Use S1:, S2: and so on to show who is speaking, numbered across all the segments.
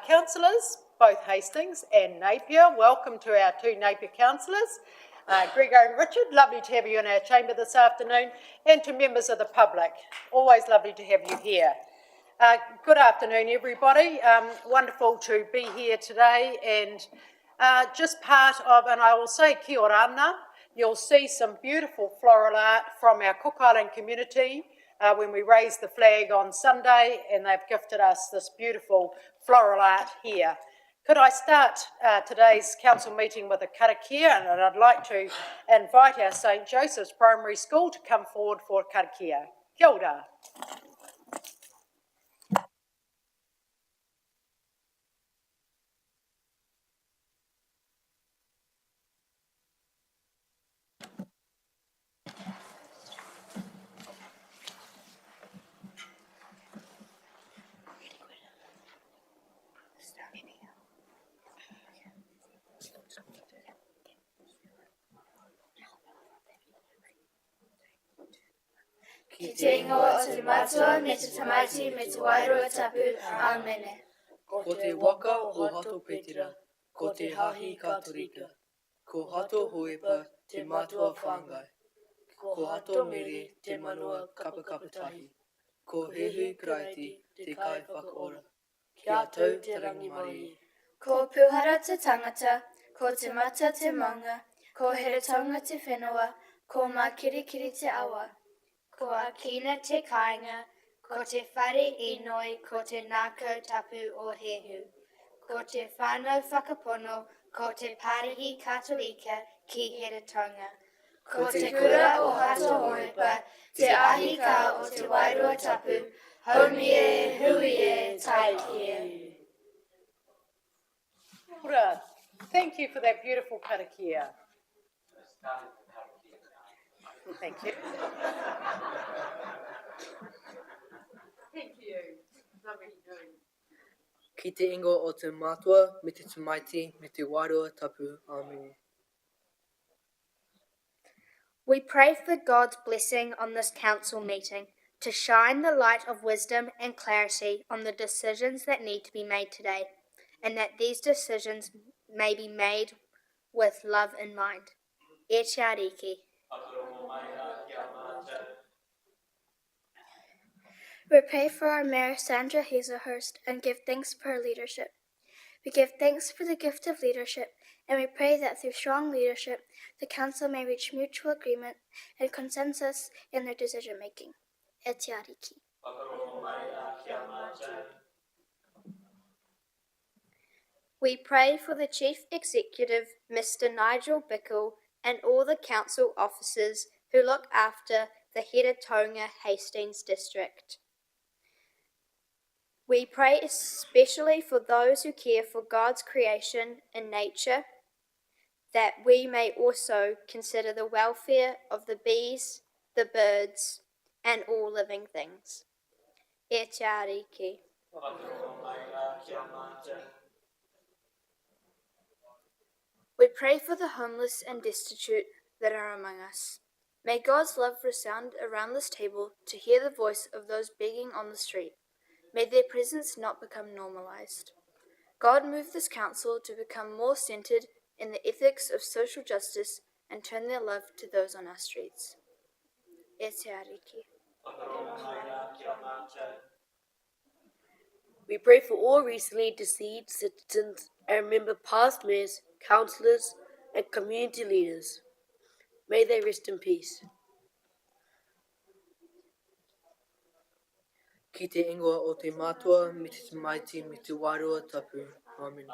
S1: councillors, both Hastings and Napier. Welcome to our two Napier councillors, Gregor and Richard. Lovely to have you in our chamber this afternoon, and to members of the public. Always lovely to have you here. Good afternoon, everybody. Wonderful to be here today, and just part of, and I will say kia ora ana, you'll see some beautiful floral art from our Cook Island community when we raised the flag on Sunday, and they've gifted us this beautiful floral art here. Could I start today's council meeting with a karakia, and I'd like to invite our St Joseph's Primary School to come forward for a karakia. Kia ora.
S2: Ki te ingoa o te matua, me te tamaiti, me te wairua tapu, amene.
S3: Ko te waka o hato petira, ko te hahi katorika. Ko hato hoepa te matua whangai. Ko hato mere te manua kapakapatahi. Ko hehu kraiti te kai whakaora. Kia tau te rangi mariri.
S2: Ko puhara te tangata, ko te mata te manga, ko heretonga te whenua, ko makirikiri te awa. Ko akina te kāinga, ko te whare i noi, ko te nākau tapu o hehu. Ko te whānau whakapono, ko te pārihi katorika ki Heretonga. Ko te kura o hato hoepa, te ahi ka o te wairua tapu, haumie, huie, taikia.
S1: Ora. Thank you for that beautiful karakia. Thank you. Thank you. Lovely doing.
S3: Ki te ingo o te matua, me te tamaiti, me te wairua tapu, amene.
S4: We pray for God's blessing on this council meeting to shine the light of wisdom and clarity on the decisions that need to be made today, and that these decisions may be made with love in mind. E te ariki.
S5: We pray for our Mayor, Sandra Hazelhurst, and give thanks for her leadership. We give thanks for the gift of leadership, and we pray that through strong leadership, the Council may reach mutual agreement and consensus in their decision-making. E te ariki.
S4: We pray for the Chief Executive, Mr. Nigel Bickle, and all the council officers who look after the Heretonga Hastings district. We pray especially for those who care for God's creation in nature, that we may also consider the welfare of the bees, the birds, and all living things. E te ariki. We pray for the homeless and destitute that are among us. May God's love resound around this table to hear the voice of those begging on the street. May their presence not become normalized. God, move this council to become more centered in the ethics of social justice and turn their love to those on our streets. E te ariki.
S6: We pray for all recently deceased citizens and remember past mayors, councillors, and community leaders. May they rest in peace.
S3: Ki te ingoa o te matua, me te tamaiti, me te wairua tapu, amene.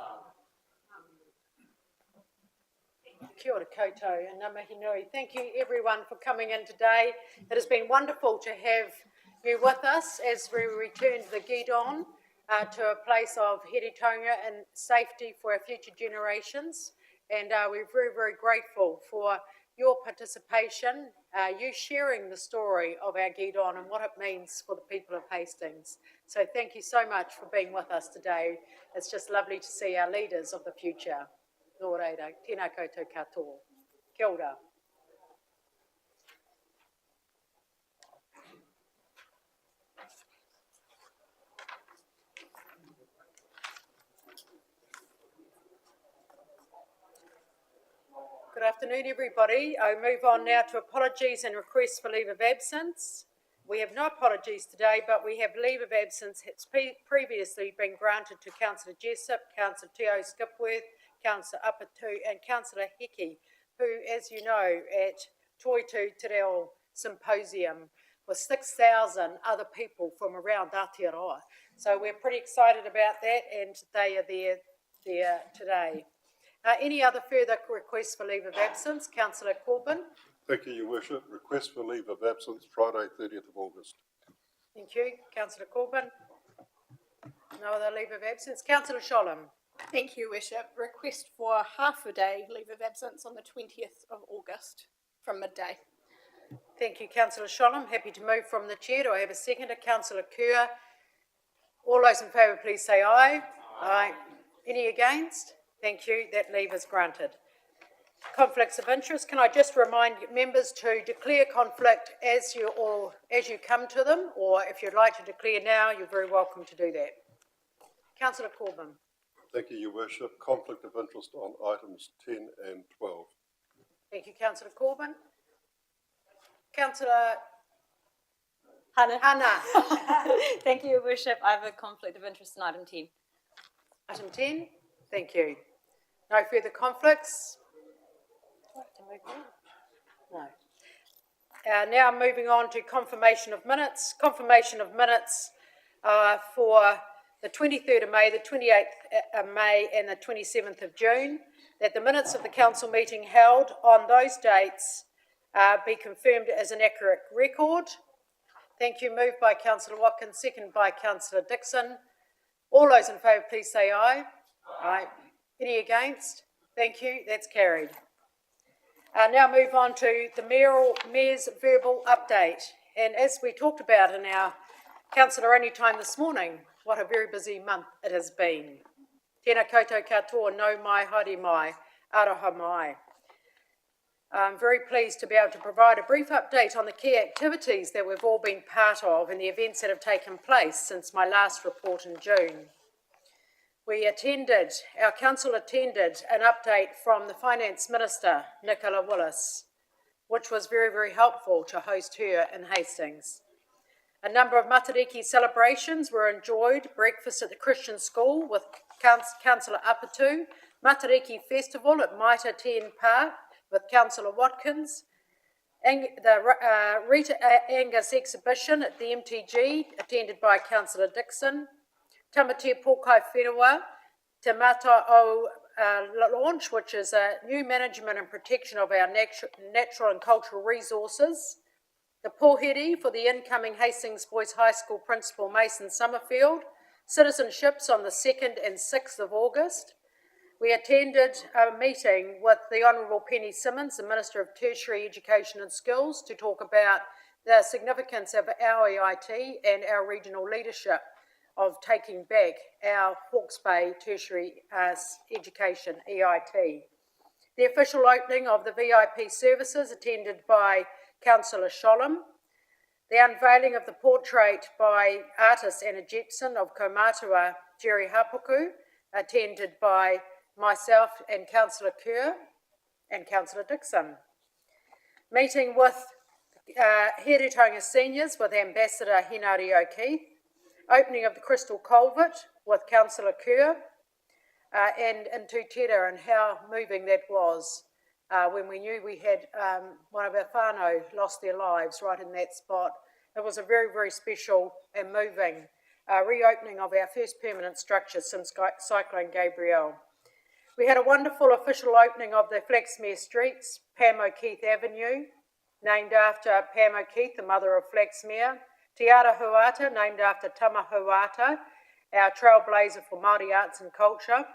S1: Kia ora koutou and ngā mihi nui. Thank you everyone for coming in today. It has been wonderful to have you with us as we return to the Gidon to a place of Heretonga and safety for our future generations. And we're very, very grateful for your participation, you sharing the story of our Gidon and what it means for the people of Hastings. So thank you so much for being with us today. It's just lovely to see our leaders of the future. Nō reira, tēnā koutou katoa. Kia ora. Good afternoon, everybody. I move on now to apologies and requests for leave of absence. We have no apologies today, but we have leave of absence that's previously been granted to Councillor Jessup, Councillor Teo Skipworth, Councillor Apatu and Councillor Hickey, who, as you know, at Toitu Te Reo Symposium with 6,000 other people from around Aotearoa. So we're pretty excited about that, and they are there today. Any other further requests for leave of absence? Councillor Corbyn.
S7: Thank you, Your Worship. Request for leave of absence, Friday, 30th of August.
S1: Thank you. Councillor Corbyn. No other leave of absence. Councillor Sholem.
S8: Thank you, Worship. Request for half a day leave of absence on the 20th of August from midday.
S1: Thank you, Councillor Sholem. Happy to move from the chair. Do I have a seconder? Councillor Kerr. All those in favour, please say aye. Aye. Any against? Thank you. That leave is granted. Conflicts of interest. Can I just remind members to declare conflict as you come to them, or if you'd like to declare now, you're very welcome to do that. Councillor Corbyn.
S7: Thank you, Your Worship. Conflict of interest on items 10 and 12.
S1: Thank you, Councillor Corbyn. Councillor
S9: Hannah.
S1: Hannah.
S9: Thank you, Your Worship. I have a conflict of interest in item 10.
S1: Item 10. Thank you. No further conflicts? No. Now moving on to confirmation of minutes. Confirmation of minutes for the 23rd of May, the 28th of May and the 27th of June, that the minutes of the council meeting held on those dates be confirmed as an accurate record. Thank you. Moved by Councillor Watkins, second by Councillor Dixon. All those in favour, please say aye. Aye. Any against? Thank you. That's carried. Now move on to the Mayor's verbal update. And as we talked about in our councillor only time this morning, what a very busy month it has been. Tēnā koutou katoa, nau mai, haere mai, aroha mai. I'm very pleased to be able to provide a brief update on the key activities that we've all been part of and the events that have taken place since my last report in June. Our council attended an update from the Finance Minister, Nicola Willis, which was very, very helpful to host her in Hastings. A number of Matariki celebrations were enjoyed, breakfast at the Christian school with Councillor Apatu, Matariki Festival at Maita Ten Park with Councillor Watkins, and the Rita Angus exhibition at the MTG attended by Councillor Dixon, Tamatea Pōkai Whenua, Te Mata o launch, which is a new management and protection of our natural and cultural resources, the Pōheri for the incoming Hastings Boys High School Principal Mason Summerfield, citizenships on the 2nd and 6th of August. We attended a meeting with the Honourable Penny Simmons, the Minister of Tertiary Education and Skills, to talk about the significance of our EIT and our regional leadership of taking back our Hawke's Bay Tertiary Education EIT. The official opening of the VIP services attended by Councillor Sholem. The unveiling of the portrait by artist Anna Jepson of Kaumatua Jerry Hapuku, attended by myself and Councillor Kerr and Councillor Dixon. Meeting with Heretaunga Seniors with Ambassador Hinari O'Keefe. Opening of the Crystal Culvert with Councillor Kerr and in Tutera, and how moving that was when we knew we had one of our whānau lost their lives right in that spot. It was a very, very special and moving reopening of our first permanent structure since Cyclone Gabrielle. We had a wonderful official opening of the Flaxmere Streets, Pam O'Keefe Avenue, named after Pam O'Keefe, the mother of Flaxmere. Te Ara Huata, named after Tama Huata, our trailblazer for Māori arts and culture.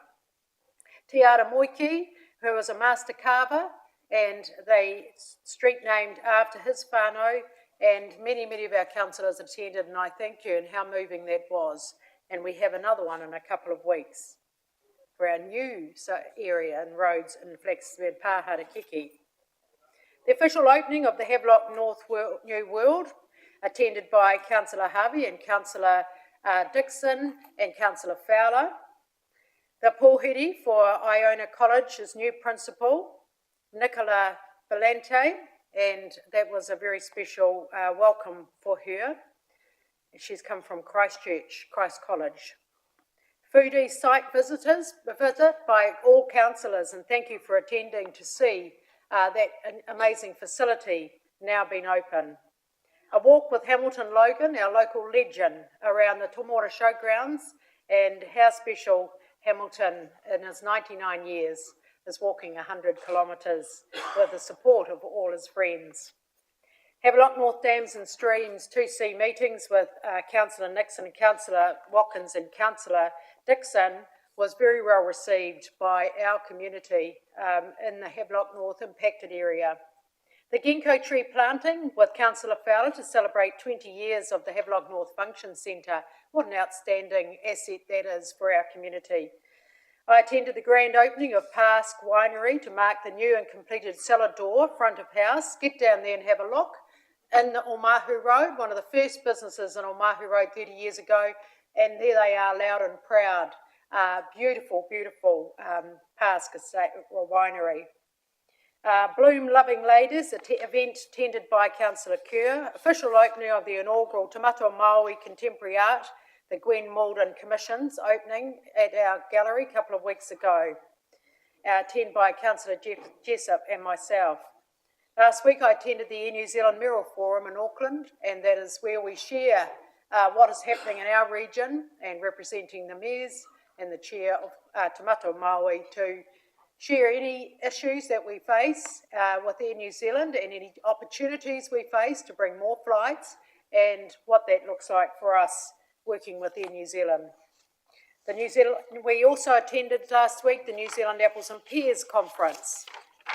S1: Te Ara Moiki, who was a master carver, and the street named after his whānau, and many, many of our councillors attended, and I thank you, and how moving that was. And we have another one in a couple of weeks for our new area and roads in Flaxmere, Pāharakiki. The official opening of the Havelock North New World, attended by Councillor Harvey and Councillor Dixon and Councillor Fowler. The Pōheri for Iona College's new principal, Nicola Valente, and that was a very special welcome for her. She's come from Christchurch, Christ College. Foodie site visit by all councillors, and thank you for attending to see that amazing facility now been open. A walk with Hamilton Logan, our local legend, around the Tomora Showgrounds, and how special Hamilton in his 99 years is walking 100 kilometres with the support of all his friends. Havelock North Dams and Streams 2C meetings with Councillor Nixon and Councillor Watkins and Councillor Dixon was very well received by our community in the Havelock North impacted area. The ginkgo tree planting with Councillor Fowler to celebrate 20 years of the Havelock North Function Centre. What an outstanding asset that is for our community. I attended the grand opening of Pask Winery to mark the new and completed cellar door, front of house. Get down there and have a look. In the Omahu Road, one of the first businesses in Omahu Road 30 years ago, and there they are, loud and proud. Beautiful, beautiful Pask Estate or Winery. Bloom Loving Ladies, event attended by Councillor Kerr. Official opening of the inaugural Te Matua Māori Contemporary Art, the Gwen Malden Commission's opening at our gallery a couple of weeks ago, attended by Councillor Jessup and myself. Last week I attended the Air New Zealand Mural Forum in Auckland, and that is where we share what is happening in our region, and representing the mayors and the chair of Te Matua Māori to share any issues that we face with Air New Zealand and any opportunities we face to bring more flights and what that looks like for us working with Air New Zealand. We also attended last week the New Zealand Apples and Pears Conference,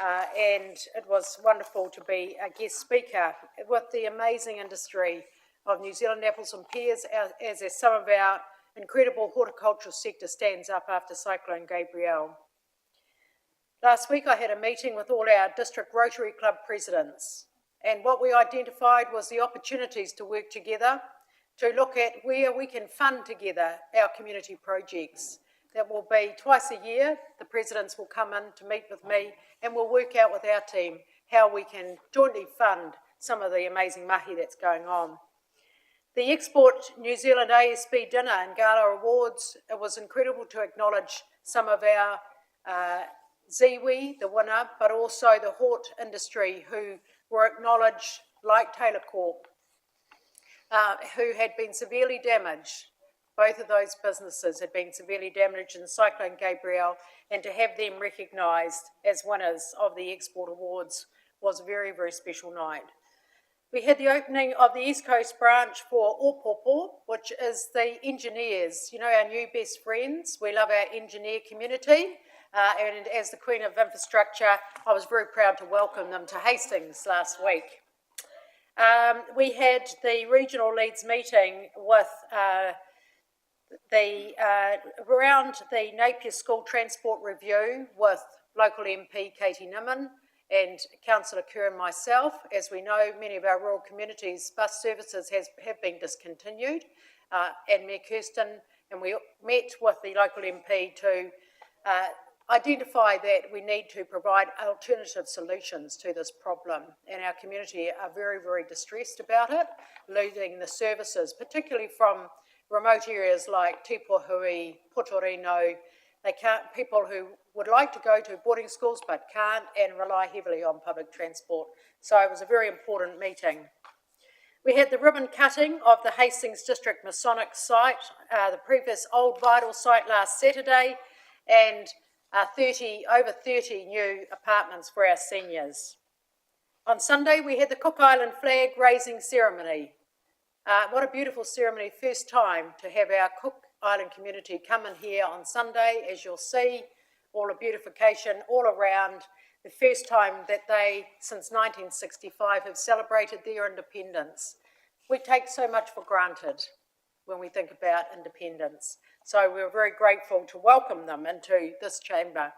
S1: and it was wonderful to be a guest speaker with the amazing industry of New Zealand apples and pears as some of our incredible horticultural sector stands up after Cyclone Gabrielle. Last week I had a meeting with all our district Rotary Club presidents, and what we identified was the opportunities to work together to look at where we can fund together our community projects. That will be twice a year. The presidents will come in to meet with me, and we'll work out with our team how we can jointly fund some of the amazing mahi that's going on. The Export New Zealand ASB dinner and gala awards, it was incredible to acknowledge some of our Ziwi, the winner, but also the hort industry who were acknowledged, like Taylor Corp, who had been severely damaged. Both of those businesses had been severely damaged in Cyclone Gabrielle, and to have them recognised as winners of the Export Awards was a very, very special night. We had the opening of the East Coast branch for Opopo, which is the engineers, you know, our new best friends. We love our engineer community, and as the Queen of Infrastructure, I was very proud to welcome them to Hastings last week. We had the regional leads meeting with around the Napier School Transport Review with local MP Katie Nimmin and Councillor Kerr and myself. As we know, many of our rural communities' bus services have been discontinued, and Mayor Kirsten and we met with the local MP to identify that we need to provide alternative solutions to this problem, and our community are very, very distressed about it, losing the services, particularly from remote areas like Te Pohui, Putorino. People who would like to go to boarding schools but can't, and rely heavily on public transport. So it was a very important meeting. We had the ribbon cutting of the Hastings District Masonic site, the previous Old Vital site last Saturday, and over 30 new apartments for our seniors. On Sunday, we had the Cook Island flag raising ceremony. What a beautiful ceremony, first time to have our Cook Island community come in here on Sunday. As you'll see, all the beautification all around, the first time that they, since 1965, have celebrated their independence. We take so much for granted when we think about independence. So we're very grateful to welcome them into this chamber.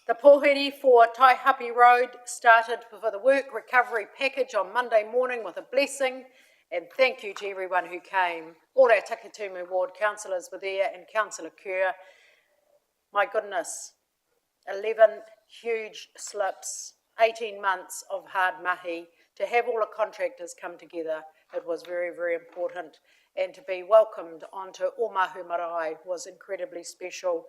S1: The pōheri for Taihape Road started for the work recovery package on Monday morning with a blessing, and thank you to everyone who came. All our Takitumu Ward councillors were there, and Councillor Kerr. My goodness, 11 huge slips, 18 months of hard mahi, to have all the contractors come together, it was very, very important. And to be welcomed onto Omahu Marae was incredibly special.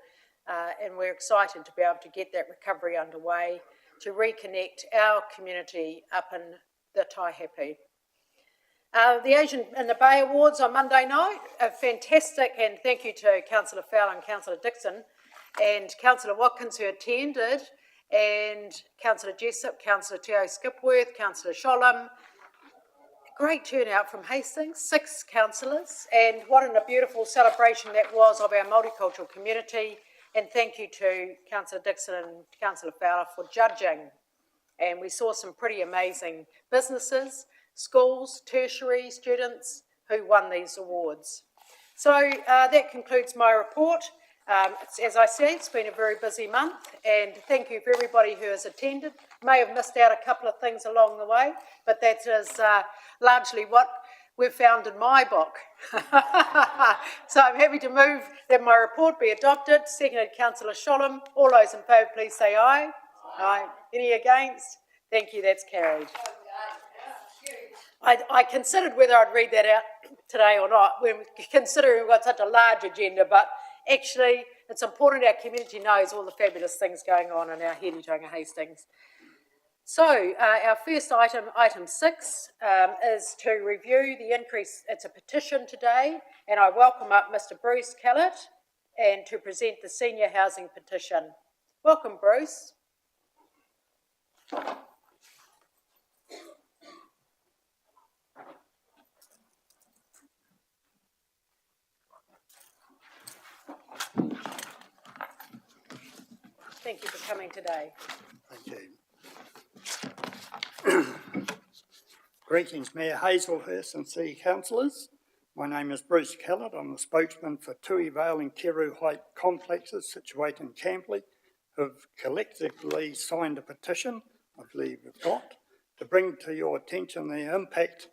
S1: And we're excited to be able to get that recovery underway, to reconnect our community up in the Taihape. The Asian in the Bay Awards on Monday night, fantastic, and thank you to Councillor Fowler and Councillor Dixon and Councillor Watkins who attended, and Councillor Jessup, Councillor Teo Skipworth, Councillor Sholem. Great turnout from Hastings, 6 councillors, and what a beautiful celebration that was of our multicultural community. And thank you to Councillor Dixon and Councillor Fowler for judging. And we saw some pretty amazing businesses, schools, tertiary students who won these awards. So that concludes my report. As I said, it's been a very busy month, and thank you for everybody who has attended. May have missed out a couple of things along the way, but that is largely what we've found in my book. So I'm happy to move that my report be adopted. Seconded, Councillor Sholem. All those in favour, please say aye. Aye. Any against? Thank you, that's carried. I considered whether I'd read that out today or not, considering we've got such a large agenda, but actually it's important our community knows all the fabulous things going on in our Heretaunga Hastings. So our first item, item 6, is to review the increase. It's a petition today, and I welcome up Mr. Bruce Kellett and to present the senior housing petition. Welcome, Bruce. Thank you for coming today.
S10: Thank you. Greetings, Mayor Hazelhurst and City Councillors. My name is Bruce Kellett. I'm the spokesman for Tui Vale and Keru Height complexes situated in Campley, who have collectively signed a petition, I believe we've got, to bring to your attention the impact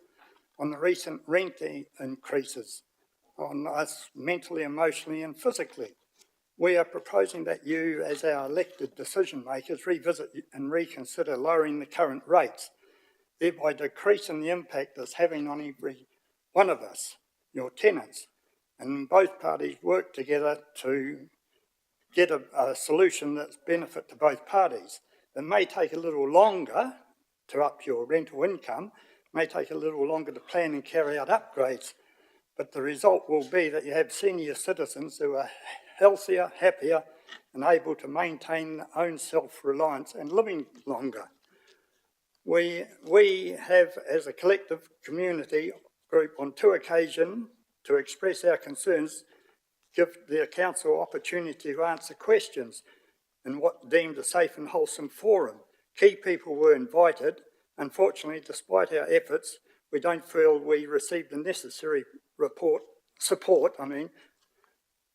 S10: on the recent rent increases on us mentally, emotionally and physically. We are proposing that you, as our elected decision makers, revisit and reconsider lowering the current rates, thereby decreasing the impact it's having on every one of us, your tenants. And both parties work together to get a solution that's benefit to both parties. It may take a little longer to up your rental income, may take a little longer to plan and carry out upgrades, but the result will be that you have senior citizens who are healthier, happier, and able to maintain their own self-reliance and living longer. We have, as a collective community group, on 2 occasions to express our concerns, give the council opportunity to answer questions in what deemed a safe and wholesome forum. Key people were invited. Unfortunately, despite our efforts, we don't feel we received the necessary support,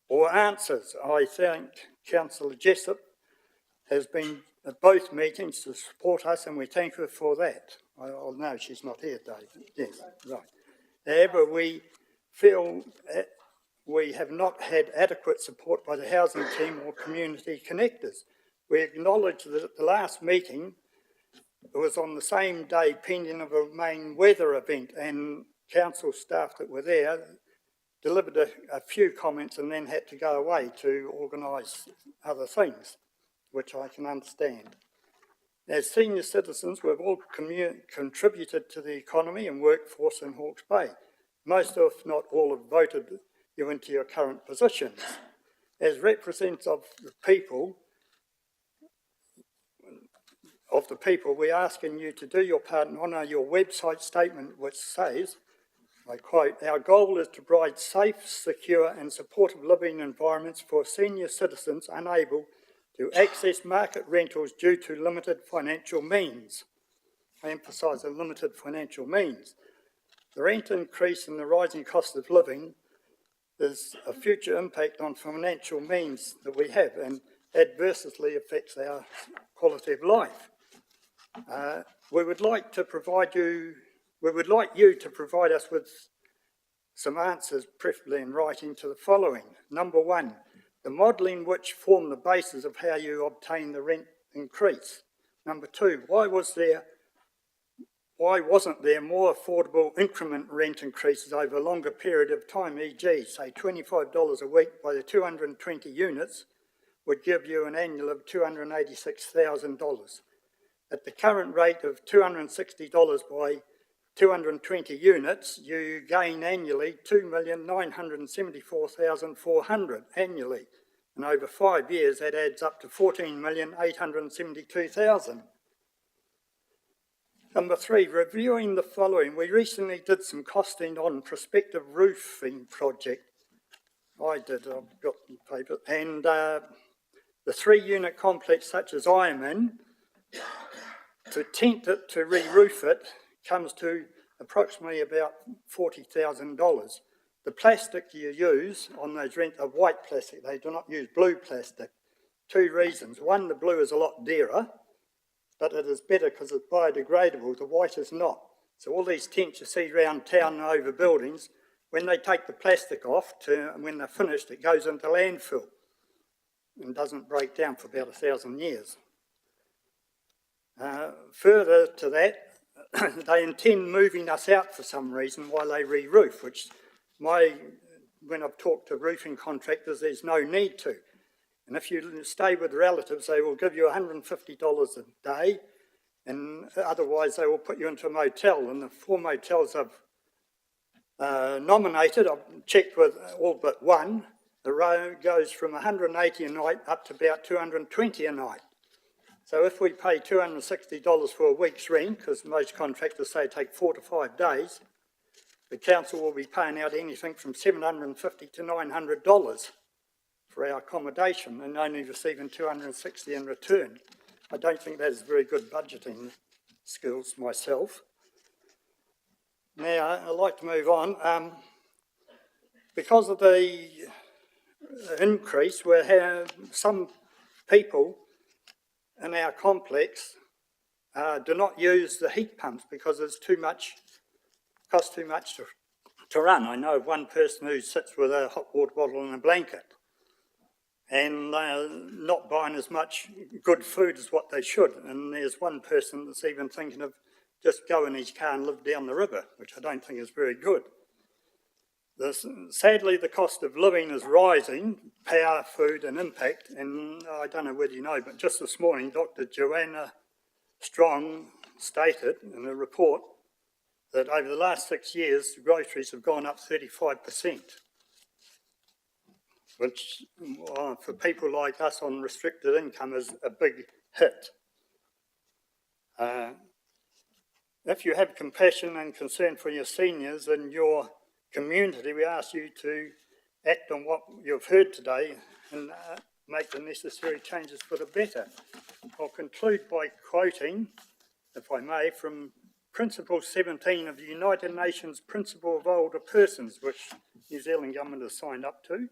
S10: or answers. I thank Councillor Jessup has been at both meetings to support us, and we thank her for that. I know she's not here, David. Yes, right. However, we feel we have not had adequate support by the housing team or community connectors. We acknowledge that at the last meeting, it was on the same day pending of a main weather event, and council staff that were there delivered a few comments and then had to go away to organise other things, which I can understand. As senior citizens, we've all contributed to the economy and workforce in Hawke's Bay. Most, if not all, have voted you into your current positions. As representatives of the people, we're asking you to do your part and honour your website statement, which says, I quote, "Our goal is to provide safe, secure and supportive living environments for senior citizens unable to access market rentals due to limited financial means." I emphasise the limited financial means. The rent increase and the rising cost of living is a future impact on financial means that we have and adversely affects our quality of life. We would like you to provide us with some answers, preferably in writing, to the following. Number 1, the modelling which form the basis of how you obtain the rent increase? Number two, why wasn't there more affordable increment rent increases over a longer period of time, e.g. say $25 a week by the 220 units would give you an annual of $286,000. At the current rate of $260 by 220 units, you gain annually $2,974,400 annually. And over 5 years, that adds up to $14,872,000. Number three, reviewing the following. We recently did some costing on prospective roofing project. I did, I've got the paper. And the 3-unit complex such as I am in, to tent it, to re-roof it, comes to approximately about $40,000. The plastic you use on those rent are white plastic. They do not use blue plastic. 2 reasons. One, the blue is a lot dearer, but it is better because it's biodegradable. The white is not. So all these tents you see around town and over buildings, when they take the plastic off, when they're finished, it goes into landfill and doesn't break down for about 1,000 years. Further to that, they intend moving us out for some reason while they re-roof, which when I've talked to roofing contractors, there's no need to. And if you stay with relatives, they will give you $150 a day, and otherwise they will put you into a motel. And the 4 motels I've nominated, I've checked with all but one, the road goes from 180 a night up to about 220 a night. So if we pay $260 for a week's rent, because most contractors say take 4 to 5 days, the council will be paying out anything from $750 to $900 for our accommodation and only receiving $260 in return. I don't think that is very good budgeting skills myself. Now, I'd like to move on. Because of the increase, we have some people in our complex do not use the heat pumps because it's too much, costs too much to run. I know of one person who sits with a hot water bottle and a blanket and not buying as much good food as what they should. And there's one person that's even thinking of just go in his car and live down the river, which I don't think is very good. Sadly, the cost of living is rising, power, food and impact, and I don't know whether you know, but just this morning, Dr. Joanna Strong stated in a report that over the last 6 years, the groceries have gone up 35%, which for people like us on restricted income is a big hit. If you have compassion and concern for your seniors and your community, we ask you to act on what you've heard today and make the necessary changes for the better. I'll conclude by quoting, if I may, from Principle 17 of the United Nations Principle of Older Persons, which New Zealand government has signed up to.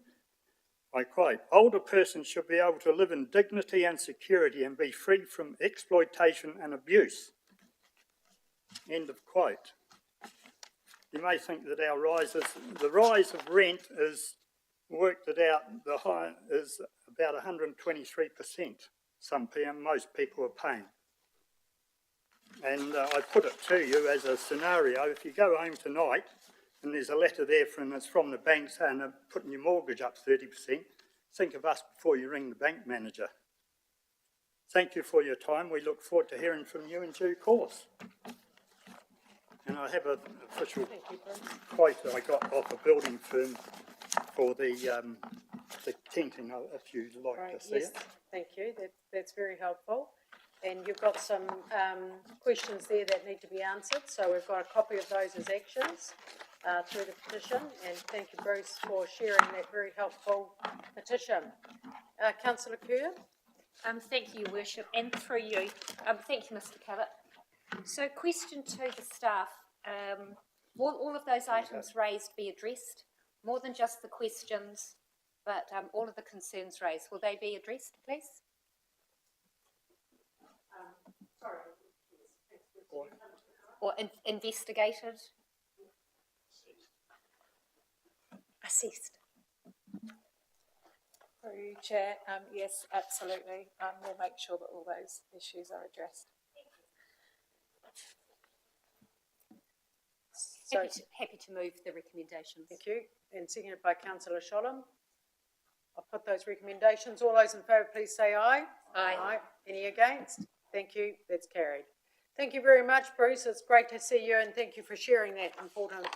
S10: I quote, "Older persons should be able to live in dignity and security and be free from exploitation and abuse." End of quote. You may think that the rise of rent is worked it out, the high is about 123%. Most people are paying. And I put it to you as a scenario, if you go home tonight and there's a letter there it's from the bank saying they're putting your mortgage up 30%, think of us before you ring the bank manager. Thank you for your time. We look forward to hearing from you in due course. And I have an official quote that I got off a building firm for the tenting, if you'd like to see it.
S1: Thank you. That's very helpful. And you've got some questions there that need to be answered. So we've got a copy of those as actions through the petition. And thank you, Bruce, for sharing that very helpful petition. Councillor Kerr.
S11: Thank you, Worship, and through you. Thank you, Mr. Cabot. So question to the staff, will all of those items raised be addressed? More than just the questions, but all of the concerns raised, will they be addressed, please? Or investigated? Assessed.
S12: Through you, Chair. Yes, absolutely. We'll make sure that all those issues are addressed. So,
S11: Happy to move the recommendations.
S1: thank you. And seconded by councillor Sholem. I'll put those recommendations. All those in favour, please say aye.
S11: Aye.
S1: Any against? Thank you. That's carried. Thank you very much, Bruce. It's great to see you, and thank you for sharing that important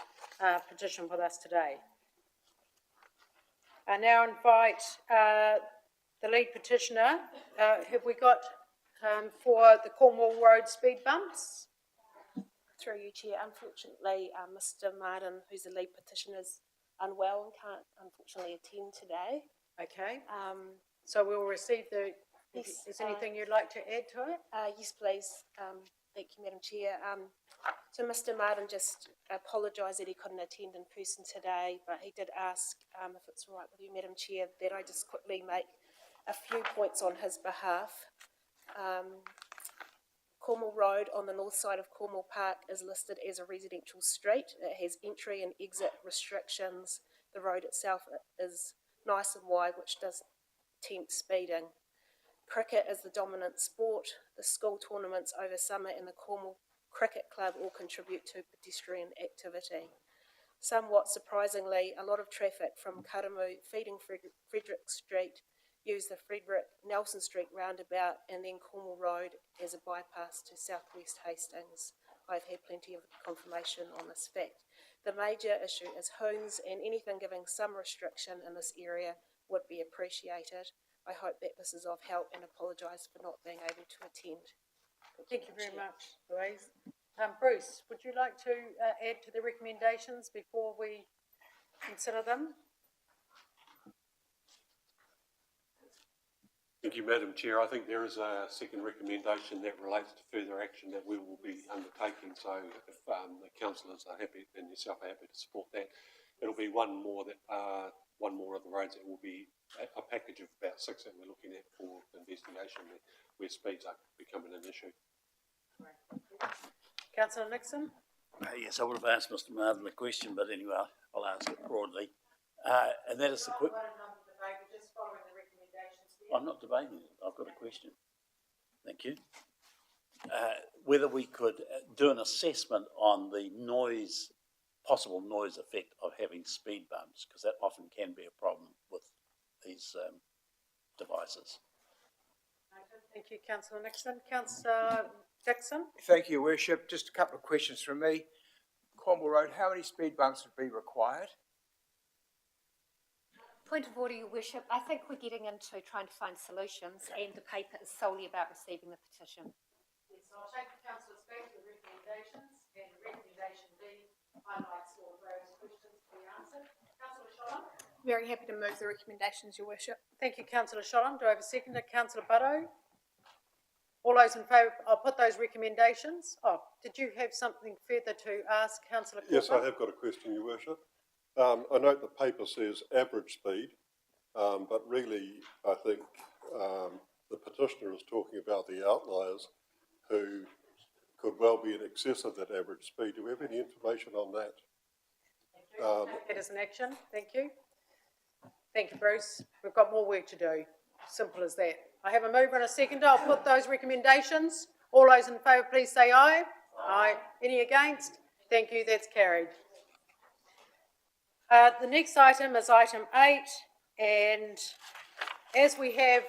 S1: petition with us today. I now invite the lead petitioner. Have we got for the Cornwall Road speed bumps?
S13: Through you, Chair. Unfortunately, Mr Martin, who's the lead petitioner, is unwell and can't unfortunately attend today.
S1: Okay. So we'll receive the.
S13: Yes,
S1: Is anything you'd like to add to it?
S13: Yes, please. Thank you, Madam Chair. So Mr Martin just apologised that he couldn't attend in person today, but he did ask, if it's all right with you, Madam Chair, that I just quickly make a few points on his behalf. Cornwall Road on the north side of Cornwall Park is listed as a residential street. It has entry and exit restrictions. The road itself is nice and wide, which does tempt speeding. Cricket is the dominant sport. The school tournaments over summer and the Cornwall Cricket Club all contribute to pedestrian activity. Somewhat surprisingly, a lot of traffic from Karamu feeding Frederick Street use the Frederick Nelson Street roundabout and then Cornwall Road as a bypass to southwest Hastings. I've had plenty of confirmation on this fact. The major issue is hoons, and anything giving some restriction in this area would be appreciated. I hope that this is of help and apologise for not being able to attend.
S1: Thank you very much, Louise. Bruce, would you like to add to the recommendations before we consider them?
S7: Thank you, Madam Chair. I think there is a second recommendation that relates to further action that we will be undertaking. So if the councillors are happy and yourself are happy to support that, it'll be one more of the roads that will be a package of about 6 that we're looking at for investigation where speeds are becoming an issue.
S1: Councillor Nixon?
S14: Yes, I would have asked Mr Martin the question, but anyway, I'll ask it broadly. And that is the quick... I'm not debating it. I've got a question. Thank you. Whether we could do an assessment on the noise, possible noise effect of having speed bumps, because that often can be a problem with these devices.
S1: Thank you, Councillor Nixon. Councillor Dixon?
S15: Thank you, Your Worship. Just a couple of questions from me. Cornwall Road, how many speed bumps would be required?
S11: Point of order, Your Worship. I think we're getting into trying to find solutions, and the paper is solely about receiving the petition.
S1: Yes, I'll take the councillors back to the recommendations, and recommendation B highlights all of those questions to be answered. Councillor Sholem?
S8: Very happy to move the recommendations, Your Worship.
S1: Thank you, Councillor Sholem. Do I have a seconder? Councillor Butto? All those in favour, I'll put those recommendations. Oh, did you have something further to ask, Councillor Cooper?
S7: Yes, I have got a question, Your Worship. I note the paper says average speed, but really I think the petitioner is talking about the outliers who could well be in excess of that average speed. Do we have any information on that?
S1: Take that as an action. Thank you. Thank you, Bruce. We've got more work to do. Simple as that. I have a mover and a seconder. I'll put those recommendations. All those in favour, please say aye. Aye. Any against? Thank you. That's carried. The next item is item 8, and as we have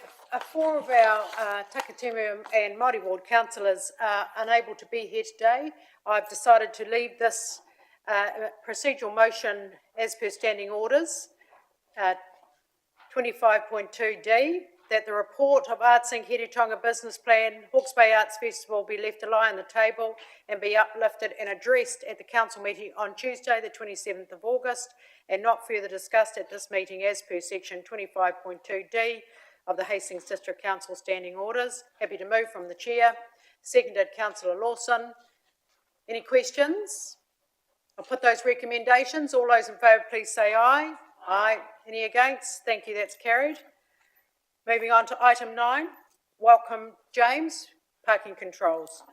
S1: 4 of our Takatimu and Māori Ward councillors unable to be here today, I've decided to leave this procedural motion as per standing orders. 25.2D, that the report of Arts Inc. Heretaunga Business Plan, Hawke's Bay Arts Festival be left to lie on the table and be uplifted and addressed at the council meeting on Tuesday the 27th of August and not further discussed at this meeting as per section 25.2D of the Hastings District Council Standing Orders. Happy to move from the chair. Seconded, Councillor Lawson. Any questions? I'll put those recommendations. All those in favour, please say aye. Aye. Any against? Thank you, that's carried. Moving on to item 9. Welcome, James. Parking controls.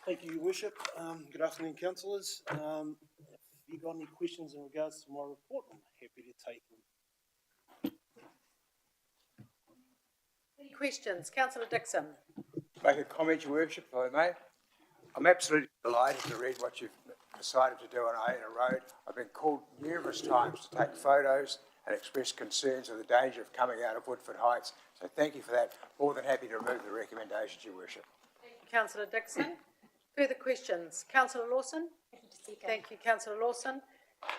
S16: Thank you, Your Worship. Good afternoon, councillors. If you've got any questions in regards to my report, I'm happy to take them.
S1: Any questions? Councillor Dixon.
S15: Make a comment, Your Worship, if I may. I'm absolutely delighted to read what you've decided to do on Aina Road. I've been called numerous times to take photos and express concerns of the danger of coming out of Woodford Heights. So thank you for that. More than happy to remove the recommendations, Your Worship.
S1: Thank you, Councillor Dixon. Further questions? Councillor Lawson? Thank you, Councillor Lawson.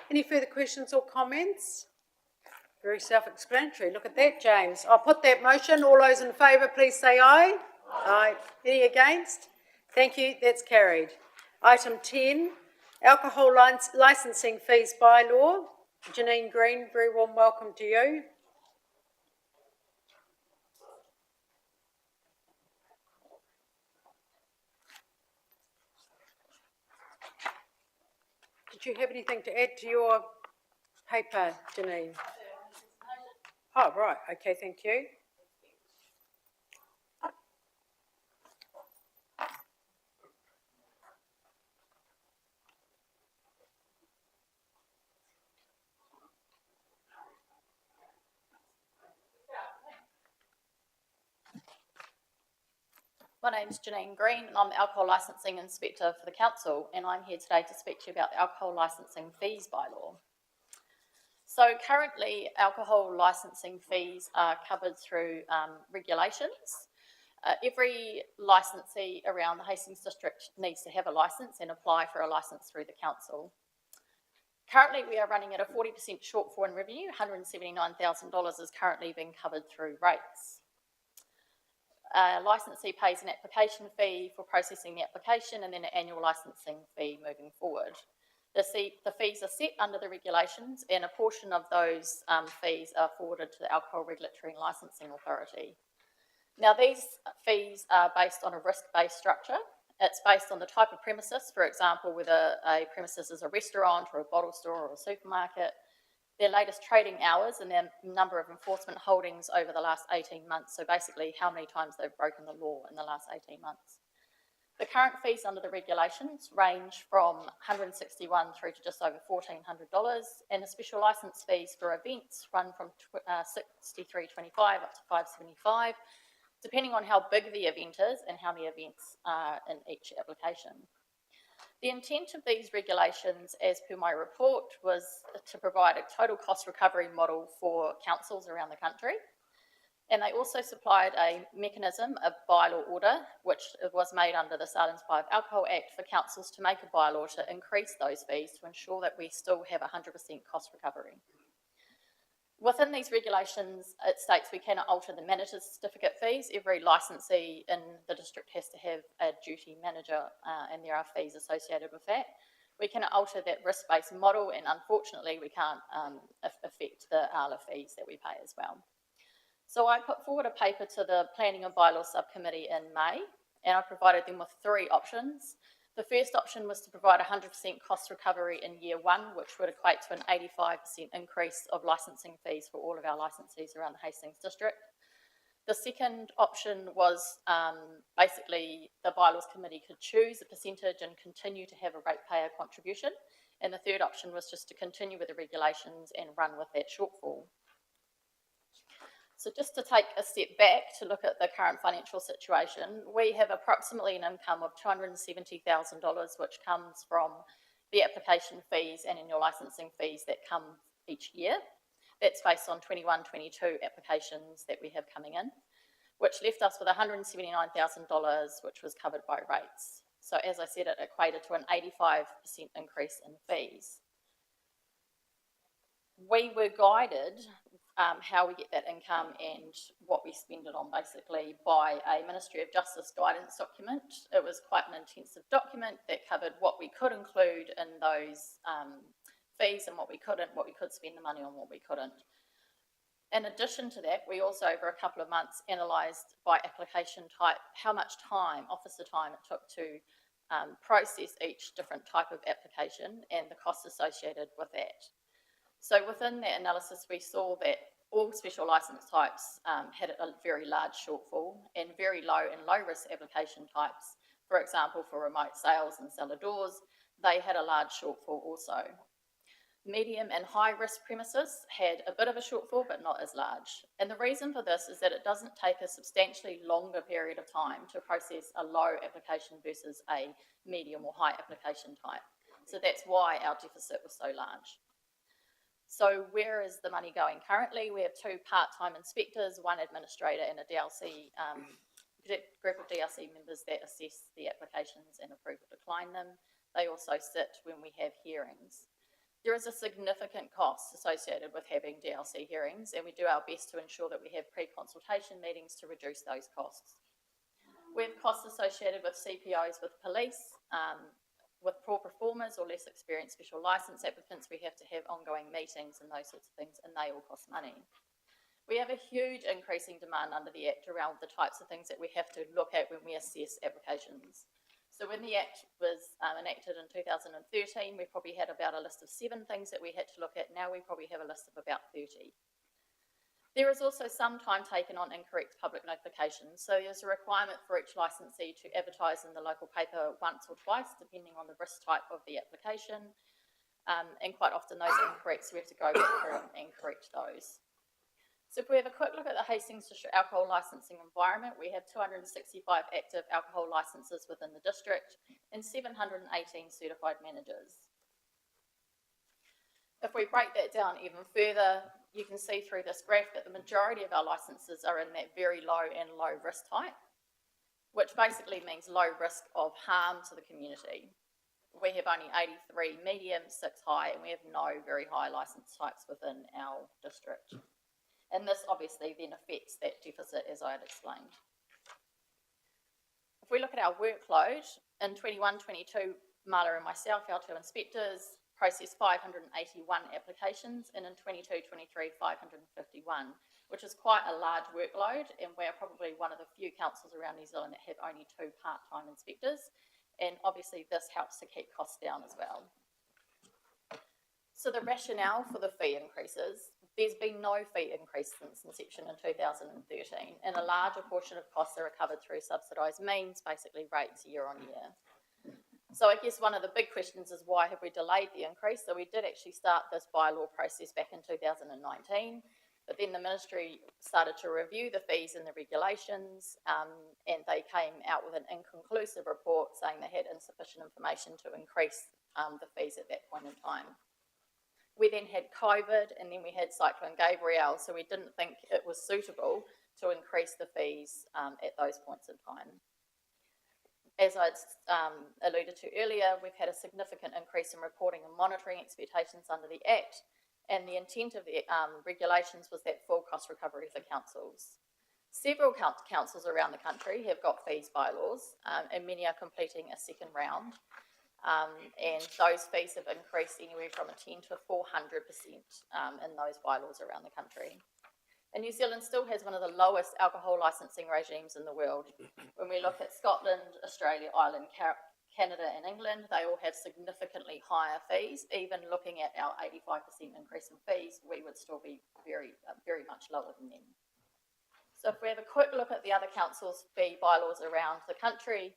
S1: Any further questions or comments? Very self-explanatory. Look at that, James. I'll put that motion. All those in favour, please say aye. Aye. Any against? Thank you. That's carried. Item 10, alcohol licensing fees bylaw. Janine Green, very warm welcome to you. Did you have anything to add to your paper, Janine? Oh, right. Okay, thank you.
S17: My name's Janine Green and I'm the Alcohol Licensing Inspector for the Council, and I'm here today to speak to you about the Alcohol Licensing Fees Bylaw. So currently alcohol licensing fees are covered through regulations. Every licensee around the Hastings District needs to have a licence and apply for a licence through the Council. Currently we are running at a 40% shortfall in revenue. $179,000 is currently being covered through rates. A licensee pays an application fee for processing the application and then an annual licensing fee moving forward. The fees are set under the regulations, and a portion of those fees are forwarded to the Alcohol Regulatory and Licensing Authority. Now these fees are based on a risk-based structure. It's based on the type of premises, for example, whether a premises is a restaurant or a bottle store or a supermarket, their latest trading hours and their number of enforcement holdings over the last 18 months. So basically how many times they've broken the law in the last 18 months. The current fees under the regulations range from $161 through to just over $1,400, and the special licence fees for events run from $63.25 up to $575, depending on how big the event is and how many events are in each application. The intent of these regulations, as per my report, was to provide a total cost recovery model for councils around the country. And they also supplied a mechanism, a bylaw order, which was made under the Sardins 5 Alcohol Act for councils to make a bylaw to increase those fees to ensure that we still have 100% cost recovery. Within these regulations, it states we cannot alter the manager's certificate fees. Every licensee in the district has to have a duty manager, and there are fees associated with that. We cannot alter that risk-based model, and unfortunately we can't affect the ALA fees that we pay as well. So I put forward a paper to the Planning and Bylaw Subcommittee in May, and I provided them with 3 options. The first option was to provide 100% cost recovery in year 1, which would equate to an 85% increase of licensing fees for all of our licensees around the Hastings District. The second option was basically the Bylaws Committee could choose a percentage and continue to have a ratepayer contribution. And the third option was just to continue with the regulations and run with that shortfall. So just to take a step back to look at the current financial situation, we have approximately an income of $270,000, which comes from the application fees and annual licensing fees that come each year. That's based on 21-22 applications that we have coming in, which left us with $179,000, which was covered by rates. So as I said, it equated to an 85% increase in fees. We were guided how we get that income and what we spend it on basically by a Ministry of Justice guidance document. It was quite an intensive document that covered what we could include in those fees and what we couldn't, what we could spend the money on, what we couldn't. In addition to that, we also over a couple of months analysed by application type how much time, officer time, it took to process each different type of application and the costs associated with that. So within that analysis, we saw that all special licence types had a very large shortfall, and very low and low risk application types For example, for remote sales and cellar doors, they had a large shortfall also. Medium and high risk premises had a bit of a shortfall, but not as large. And the reason for this is that it doesn't take a substantially longer period of time to process a low application versus a medium or high application type. So that's why our deficit was so large. So where is the money going currently? We have 2 part-time inspectors, 1 administrator and a DLC, group of DLC members that assess the applications and approve or decline them. They also sit when we have hearings. There is a significant cost associated with having DLC hearings, and we do our best to ensure that we have pre-consultation meetings to reduce those costs. We have costs associated with CPOs with police, with poor performers or less experienced special licence applicants. We have to have ongoing meetings and those sorts of things, and they all cost money. We have a huge increasing demand under the Act around the types of things that we have to look at when we assess applications. So when the Act was enacted in 2013, we probably had about a list of 7 things that we had to look at. Now we probably have a list of about 30. There is also some time taken on incorrect public notifications. So there's a requirement for each licensee to advertise in the local paper once or twice, depending on the risk type of the application. And quite often those incorrects, we have to go back through and correct those. So if we have a quick look at the Hastings District alcohol licensing environment, we have 265 active alcohol licenses within the district and 718 certified managers. If we break that down even further, you can see through this graph that the majority of our licenses are in that very low and low risk type, which basically means low risk of harm to the community. We have only 83 medium, 6 high, and we have no very high license types within our district. And this obviously then affects that deficit, as I had explained. If we look at our workload, in 21-22, Marla and myself, our 2 inspectors, processed 581 applications, and in 22-23, 551, which is quite a large workload, and we're probably one of the few councils around New Zealand that have only 2 part-time inspectors, and obviously this helps to keep costs down as well. So the rationale for the fee increases: there's been no fee increase since inception in 2013, and a larger portion of costs are recovered through subsidised means, basically rates year on year. So I guess one of the big questions is, why have we delayed the increase? So we did actually start this bylaw process back in 2019, but then the ministry started to review the fees and the regulations, and they came out with an inconclusive report saying they had insufficient information to increase the fees at that point in time. We then had COVID, and then we had Cyclone Gabrielle, so we didn't think it was suitable to increase the fees at those points in time. As I alluded to earlier, we've had a significant increase in reporting and monitoring expectations under the Act, and the intent of the regulations was that full cost recovery for councils. Several councils around the country have got fees bylaws, and many are completing a second round. And those fees have increased anywhere from 10 to 400% in those bylaws around the country. And New Zealand still has one of the lowest alcohol licensing regimes in the world. When we look at Scotland, Australia, Ireland, Canada and England, they all have significantly higher fees. Even looking at our 85% increase in fees, we would still be very much lower than them. So if we have a quick look at the other councils' fee bylaws around the country,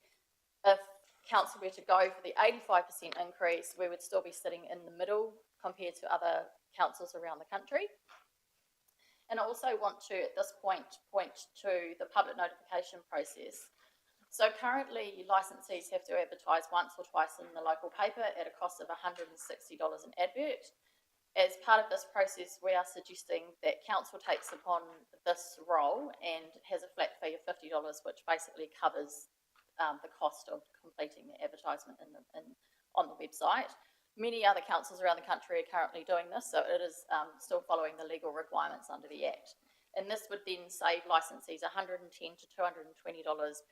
S17: if council were to go for the 85% increase, we would still be sitting in the middle compared to other councils around the country. And I also want to, at this point to the public notification process. So currently, licensees have to advertise once or twice in the local paper at a cost of $160 an advert. As part of this process, we are suggesting that council takes upon this role and has a flat fee of $50, which basically covers the cost of completing the advertisement on the website. Many other councils around the country are currently doing this, so it is still following the legal requirements under the Act. And this would then save licensees $110 to $220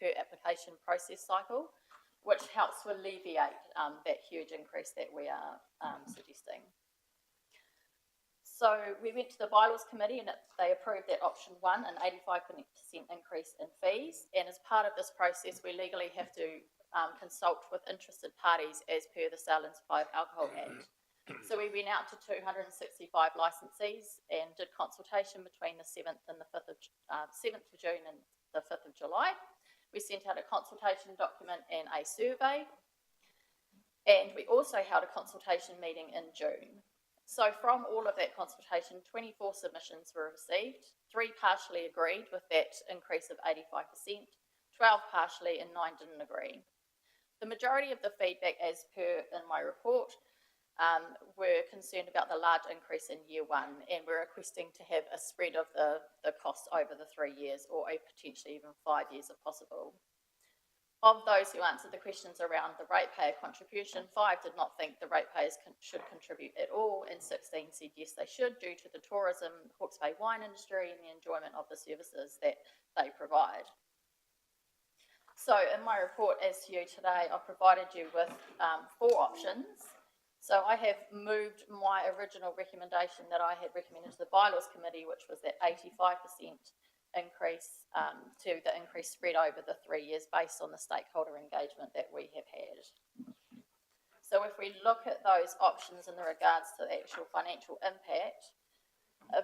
S17: per application process cycle, which helps to alleviate that huge increase that we are suggesting. So we went to the Bylaws Committee and they approved that option 1, an 85% increase in fees. And as part of this process, we legally have to consult with interested parties as per the Sale and Supply of Alcohol Act. So we went out to 265 licensees and did consultation between the 7th and the 5th of 7th of June and the 5th of July. We sent out a consultation document and a survey. And we also held a consultation meeting in June. So from all of that consultation, 24 submissions were received, 3 partially agreed with that increase of 85%, 12 partially and 9 didn't agree. The majority of the feedback, as per in my report, were concerned about the large increase in year 1 and were requesting to have a spread of the costs over the 3 years or potentially even 5 years if possible. Of those who answered the questions around the ratepayer contribution, 5 did not think the ratepayers should contribute at all, and 16 said yes, they should, due to the tourism, Hawke's Bay wine industry, and the enjoyment of the services that they provide. So in my report as to you today, I've provided you with 4 options. So I have moved my original recommendation that I had recommended to the Bylaws Committee, which was that 85% increase to the increase spread over the 3 years based on the stakeholder engagement that we have had. So if we look at those options in the regards to the actual financial impact,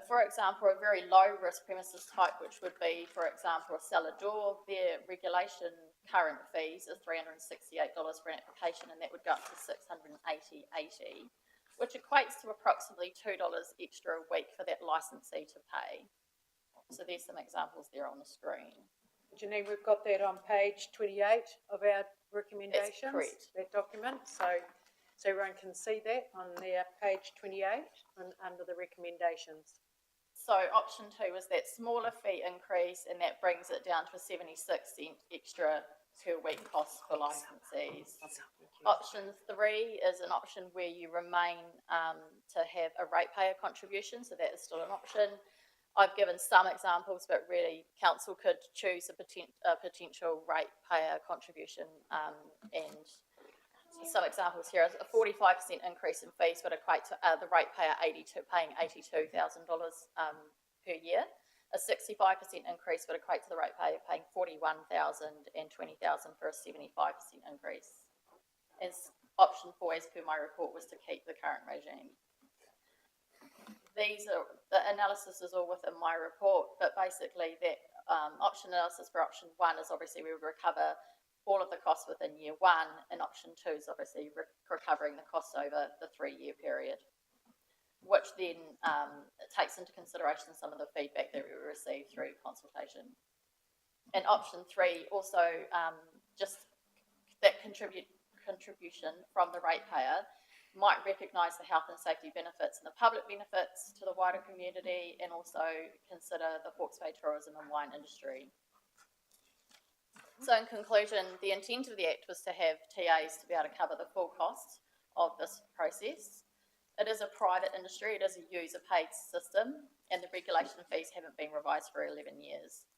S17: for example, a very low risk premises type, which would be, for example, a cellar door, their regulation current fees is $368 for an application, and that would go up to $680.80, which equates to approximately $2 extra a week for that licensee to pay. So there's some examples there on the screen.
S1: Janine, we've got that on page 28 of our recommendations.
S17: That's correct.
S1: That document, so everyone can see that on their page 28 and under the recommendations.
S17: So option 2 was that smaller fee increase, and that brings it down to a 76-cent extra per week cost for licensees. Option 3 is an option where you remain to have a ratepayer contribution, so that is still an option. I've given some examples, but really council could choose a potential ratepayer contribution, and some examples here is a 45% increase in fees would equate to the ratepayer paying $82,000 per year. A 65% increase would equate to the ratepayer paying $41,000 and $20,000 for a 75% increase. As option 4, as per my report, was to keep the current regime. The analysis is all within my report, but basically that option analysis for option 1 is obviously we would recover all of the costs within year 1, and option 2 is obviously recovering the costs over the 3-year period, which then takes into consideration some of the feedback that we received through consultation. And option 3 also just that contribution from the ratepayer might recognise the health and safety benefits and the public benefits to the wider community, and also consider the Hawke's Bay tourism and wine industry. So in conclusion, the intent of the Act was to have TAs to be able to cover the full costs of this process. It is a private industry, it is a user-paid system, and the regulation fees haven't been revised for 11 years.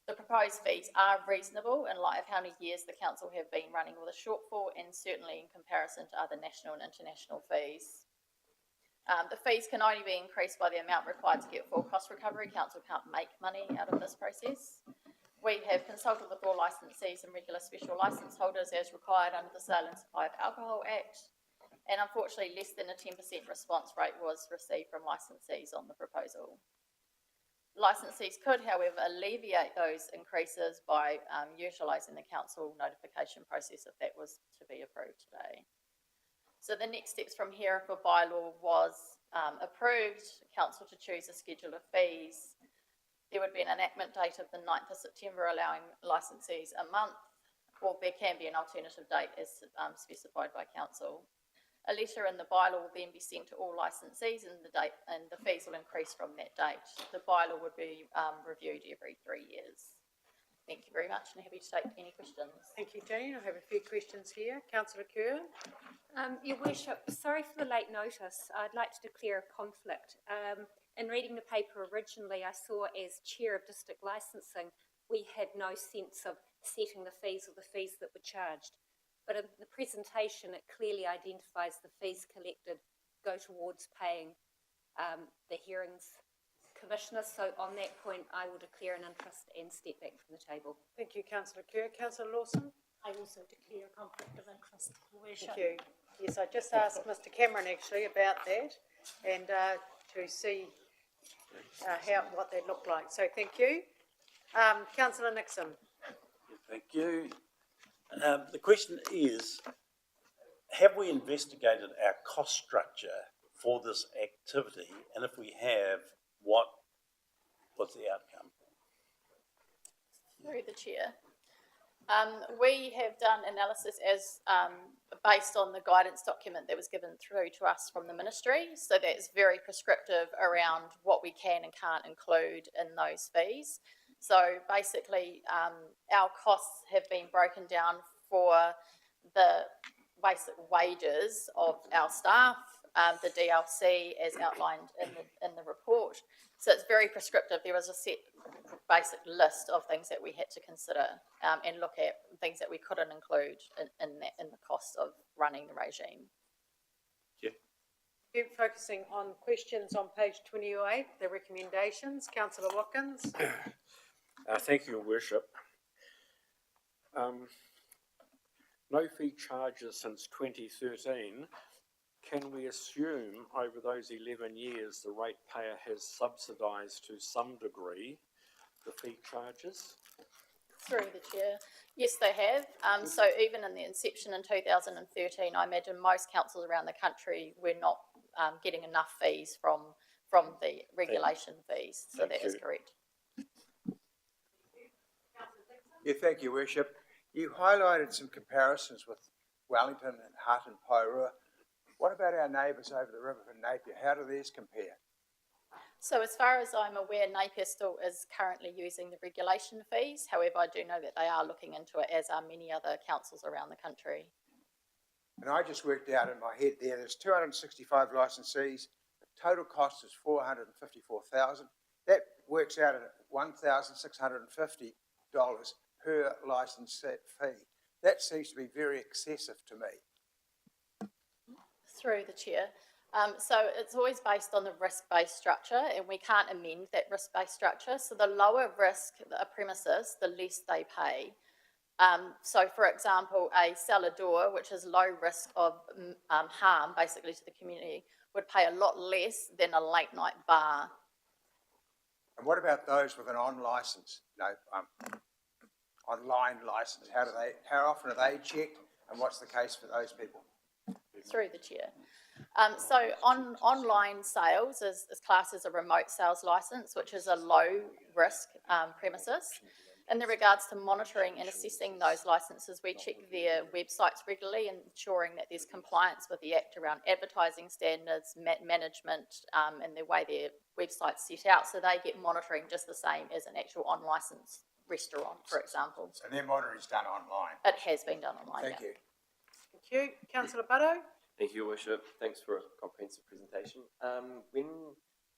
S17: The proposed fees are reasonable in light of how many years the council have been running with a shortfall, and certainly in comparison to other national and international fees. The fees can only be increased by the amount required to get full cost recovery. Council can't make money out of this process. We have consulted with all licensees and regular special licence holders as required under the Sale and Supply of Alcohol Act, and unfortunately less than a 10% response rate was received from licensees on the proposal. Licensees could, however, alleviate those increases by utilising the council notification process if that was to be approved today. So the next steps from here, if a bylaw was approved, council to choose a schedule of fees. There would be an enactment date of the 9th of September allowing licensees a month, or there can be an alternative date as specified by council. A letter in the bylaw will then be sent to all licensees, and the fees will increase from that date. The bylaw would be reviewed every 3 years. Thank you very much, and happy to take any questions.
S1: Thank you, Jane. I have a few questions here. Councillor Kerr.
S11: Your Worship, sorry for the late notice. I'd like to declare a conflict. In reading the paper originally, I saw as Chair of District Licensing, we had no sense of setting the fees or the fees that were charged. But in the presentation, it clearly identifies the fees collected go towards paying the hearings commissioner. So on that point, I will declare an interest and step back from the table.
S1: Thank you, Councillor Kerr. Councillor Lawson.
S12: I also declare a conflict of interest, Your Worship.
S1: Thank you. Yes, I just asked Mr Cameron actually about that, and to see what that looked like. So thank you. Councillor Nixon.
S14: Thank you. The question is, have we investigated our cost structure for this activity? And if we have, what was the outcome?
S17: Through the chair. We have done analysis as based on the guidance document that was given through to us from the ministry. So that's very prescriptive around what we can and can't include in those fees. So basically, our costs have been broken down for the basic wages of our staff, the DLC as outlined in the report. So it's very prescriptive. There was a set basic list of things that we had to consider and look at things that we couldn't include in the cost of running the regime.
S1: Keep focusing on questions on page 28, the recommendations. Councillor Watkins.
S18: Thank you, Your Worship. No fee charges since 2013. Can we assume over those 11 years the ratepayer has subsidised to some degree the fee charges?
S17: Through the chair. Yes, they have. So even in the inception in 2013, I imagine most councils around the country were not getting enough fees from the regulation fees. So that is correct.
S15: Yeah, thank you, Worship. You highlighted some comparisons with Wellington and Hutt and Poirua. What about our neighbours over the river from Napier? How do these compare?
S17: So as far as I'm aware, Napier still is currently using the regulation fees. However, I do know that they are looking into it, as are many other councils around the country.
S15: And I just worked out in my head there's 265 licensees. The total cost is $454,000. That works out at $1,650 per licence fee. That seems to be very excessive to me.
S17: Through the chair. So it's always based on the risk-based structure, and we can't amend that risk-based structure. So the lower risk a premises, the less they pay. So for example, a cellar door, which is low risk of harm basically to the community, would pay a lot less than a late night bar.
S15: And what about those with an on-licence, online licence? How often are they checked, and what's the case for those people?
S17: Through the chair. So online sales is classed as a remote sales licence, which is a low risk premises. In regards to monitoring and assessing those licences, we check their websites regularly, ensuring that there's compliance with the Act around advertising standards, management, and the way their website's set out. So they get monitoring just the same as an actual on-licence restaurant, for example.
S15: So their monitoring is done online?
S17: It has been done online,
S15: Thank you.
S1: Thank you. Councillor Butto.
S19: Thank you, Your Worship. Thanks for a comprehensive presentation.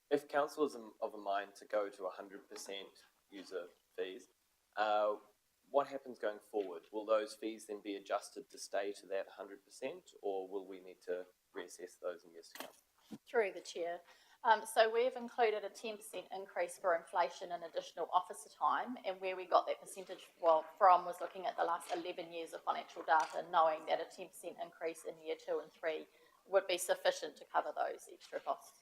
S19: If council is of a mind to go to 100% user fees, what happens going forward? Will those fees then be adjusted to stay to that 100%, or will we need to reassess those in years to come?
S17: Through the chair. So we've included a 10% increase for inflation and additional officer time, and where we got that percentage from was looking at the last 11 years of financial data, knowing that a 10% increase in year 2 and 3 would be sufficient to cover those extra costs.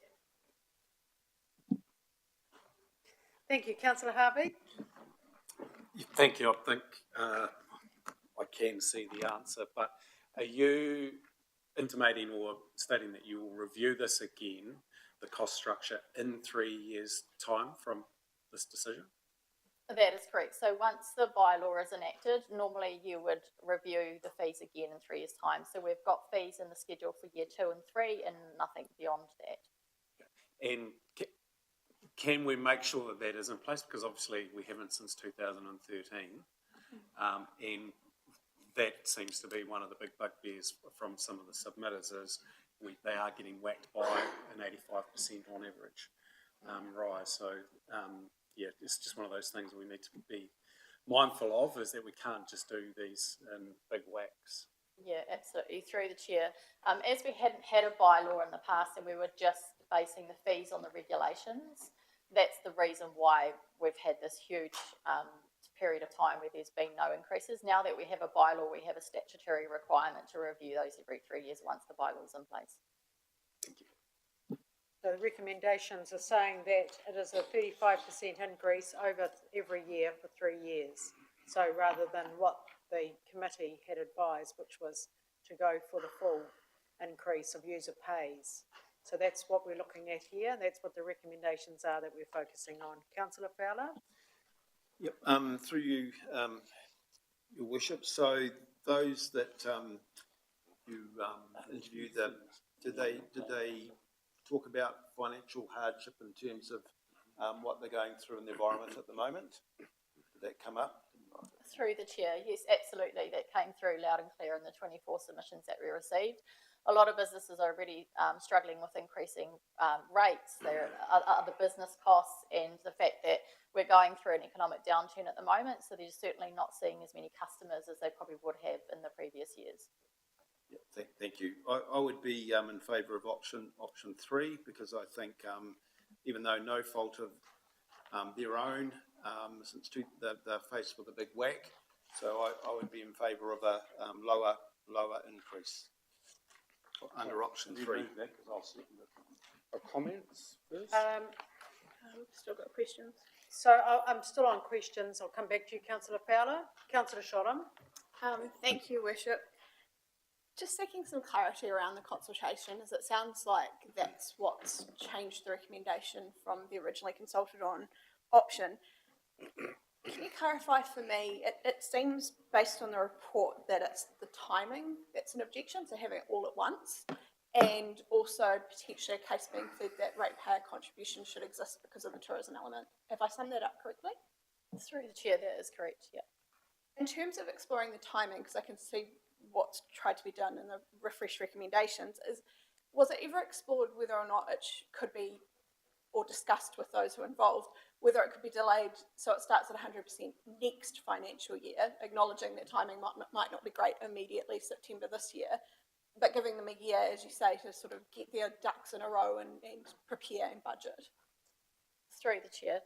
S1: Thank you. Councillor Harvey.
S18: Thank you. I think I can see the answer, but are you intimating or stating that you will review this again, the cost structure, in 3 years' time from this decision?
S17: That is correct. So once the bylaw is enacted, normally you would review the fees again in 3 years' time. So we've got fees in the schedule for year 2 and 3 and nothing beyond that.
S18: And can we make sure that that is in place? Because obviously we haven't since 2013. And that seems to be one of the big bugbears from some of the submitters is they are getting whacked by an 85% on average rise. So yeah, it's just one of those things we need to be mindful of, is that we can't just do these in big whacks.
S17: Yeah, absolutely. Through the chair. As we hadn't had a bylaw in the past and we were just basing the fees on the regulations, that's the reason why we've had this huge period of time where there's been no increases. Now that we have a bylaw, we have a statutory requirement to review those every 3 years once the bylaw is in place.
S18: Thank you.
S1: So the recommendations are saying that it is a 35% increase over every year for 3 years. So rather than what the committee had advised, which was to go for the full increase of user pays. So that's what we're looking at here. That's what the recommendations are that we're focusing on. Councillor Fowler?
S20: Yep, through you, Your Worship. So those that you interviewed, did they talk about financial hardship in terms of what they're going through in the environment at the moment? Did that come up?
S17: Through the chair, yes, absolutely. That came through loud and clear in the 24 submissions that we received. A lot of businesses are already struggling with increasing rates, their other business costs, and the fact that we're going through an economic downturn at the moment, so they're certainly not seeing as many customers as they probably would have in the previous years.
S20: Yeah, thank you. I would be in favour of option 3, because I think even though no fault of their own, since they're faced with a big whack, so I would be in favour of a lower increase under option 3.
S18: Comments first?
S13: Still got questions.
S1: So I'm still on questions. I'll come back to you, Councillor Fowler. Councillor Shodham?
S8: Thank you, Worship. Just seeking some clarity around the consultation, as it sounds like that's what's changed the recommendation from the originally consulted on option. Can you clarify for me, it seems based on the report that it's the timing that's an objection, so having it all at once, and also potentially a case being pled that ratepayer contribution should exist because of the tourism element. Have I summed that up correctly?
S17: Through the chair, that is correct, yeah.
S8: In terms of exploring the timing, because I can see what's tried to be done in the refreshed recommendations, was it ever explored whether or not it could be, or discussed with those who are involved, whether it could be delayed so it starts at 100% next financial year, acknowledging that timing might not be great immediately, September this year, but giving them a year, as you say, to sort of get their ducks in a row and prepare and budget?
S17: Through the chair.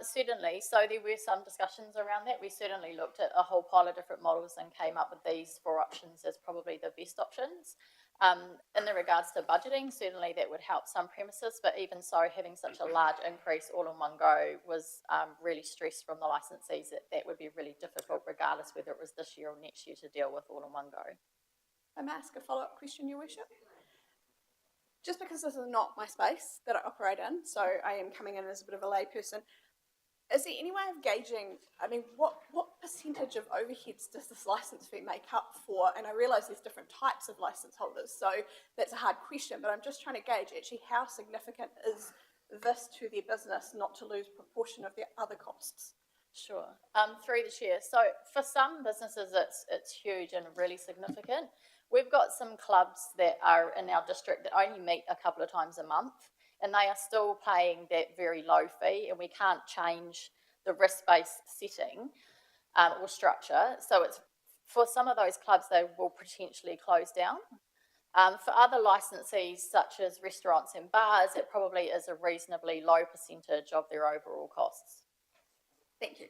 S17: Certainly, so there were some discussions around that. We certainly looked at a whole pile of different models and came up with these 4 options as probably the best options. In the regards to budgeting, certainly that would help some premises, but even so, having such a large increase all in one go was really stressed from the licensees that would be really difficult, regardless whether it was this year or next year, to deal with all in one go.
S8: I may ask a follow-up question, Your Worship? Just because this is not my space that I operate in, so I am coming in as a bit of a layperson, is there any way of gauging, I mean, what percentage of overheads does this licence fee make up for? And I realise there's different types of licence holders, so that's a hard question, but I'm just trying to gauge actually how significant is this to their business not to lose proportion of their other costs?
S17: Sure. Through the chair. So for some businesses, it's huge and really significant. We've got some clubs that are in our district that only meet a couple of times a month, and they are still paying that very low fee, and we can't change the risk-based setting or structure. So it's for some of those clubs, they will potentially close down. For other licensees, such as restaurants and bars, it probably is a reasonably low percentage of their overall costs.
S8: Thank you.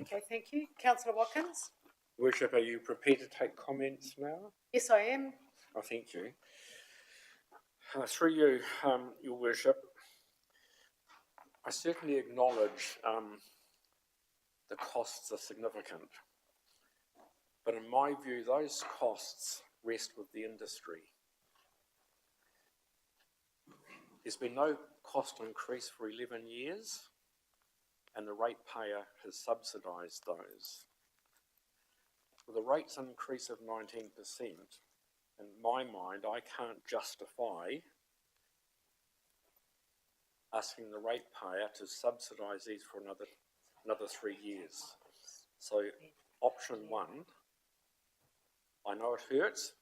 S1: Okay, thank you. Councillor Watkins?
S18: Worship, are you prepared to take comments now?
S1: Yes, I am.
S18: Oh, thank you. Through you, Your Worship, I certainly acknowledge the costs are significant, but in my view, those costs rest with the industry. There's been no cost increase for 11 years, and the ratepayer has subsidised those. With a rates increase of 19%, in my mind, I can't justify asking the ratepayer to subsidise these for another 3 years. So option 1, I know it hurts,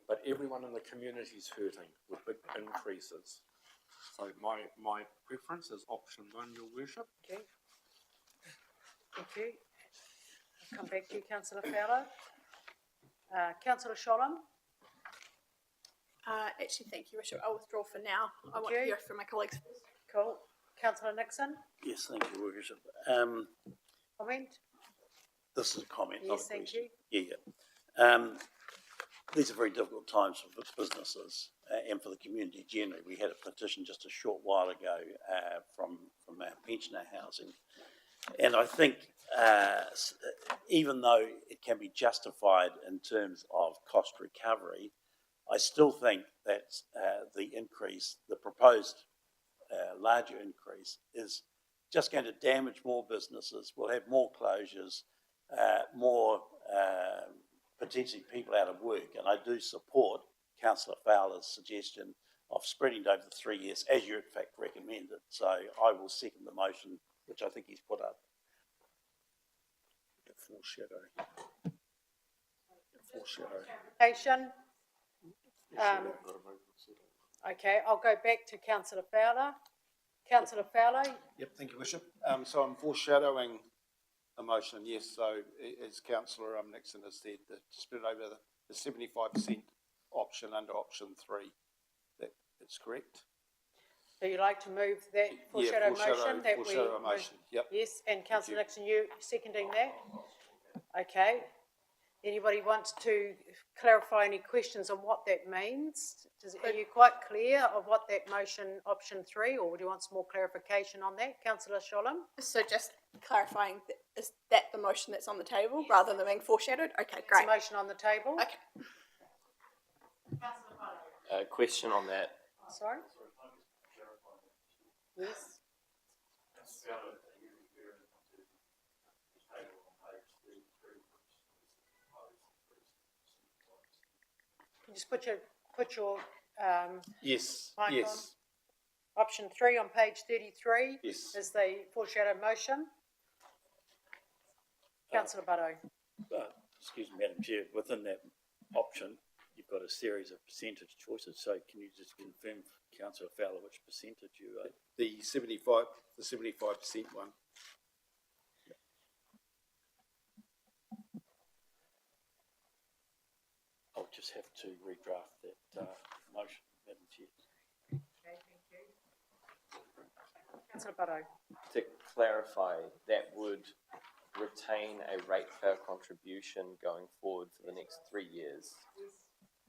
S18: but everyone in the community is hurting with big increases. So my preference is option 1, Your Worship.
S1: Okay. Thank you. I'll come back to you, Councillor Fowler. Councillor Sholem?
S8: Actually, thank you, Worship. I'll withdraw for now. I want
S1: you.
S8: to hear from my colleagues.
S1: Cool. Councillor Nixon?
S14: Yes, thank you, Your Worship.
S1: Comment?
S14: This is a comment, not
S1: Yes,
S14: a
S1: thank
S14: question.
S1: you.
S14: Yeah. These are very difficult times for businesses, and for the community generally. We had a petition just a short while ago from our pensioner housing. And I think even though it can be justified in terms of cost recovery, I still think that the increase, the proposed larger increase, is just going to damage more businesses. We'll have more closures, more potentially people out of work. And I do support Councillor Fowler's suggestion of spreading it over the 3 years, as you in fact recommended. So I will second the motion, which I think he's put up.
S1: Clarification. Okay, I'll go back to Councillor Fowler. Councillor Fowler,
S20: Yep, thank you, Worship. So I'm foreshadowing a motion, yes, so as Councillor Nixon has said, to spread over the 75% option under option 3. That's correct?
S1: so you'd like to move that foreshadow motion? That we
S20: foreshadow a motion, yep.
S1: Yes, and Councillor Nixon, you seconding that? Okay. Anybody wants to clarify any questions on what that means? Are you quite clear of what that motion, option 3, or do you want some more clarification on that? Councillor Sholem?
S8: So just clarifying, is that the motion that's on the table rather than being foreshadowed? Okay, great.
S1: It's a motion on the table.
S8: Okay.
S19: Question on that.
S1: Sorry? Yes. Just put your
S20: Yes,
S1: mic
S20: yes.
S1: on. Option 3 on page 33
S20: Yes.
S1: is the foreshadow motion. Councillor Butto.
S14: Excuse me, Madam Chair, within that option, you've got a series of percentage choices. So can you just confirm, Councillor Fowler, which percentage you are?
S20: The 75% one.
S14: I'll just have to redraft that motion, Madam Chair.
S1: Okay, thank you. Councillor Butto.
S19: To clarify, that would retain a ratepayer contribution going forward for the next 3 years.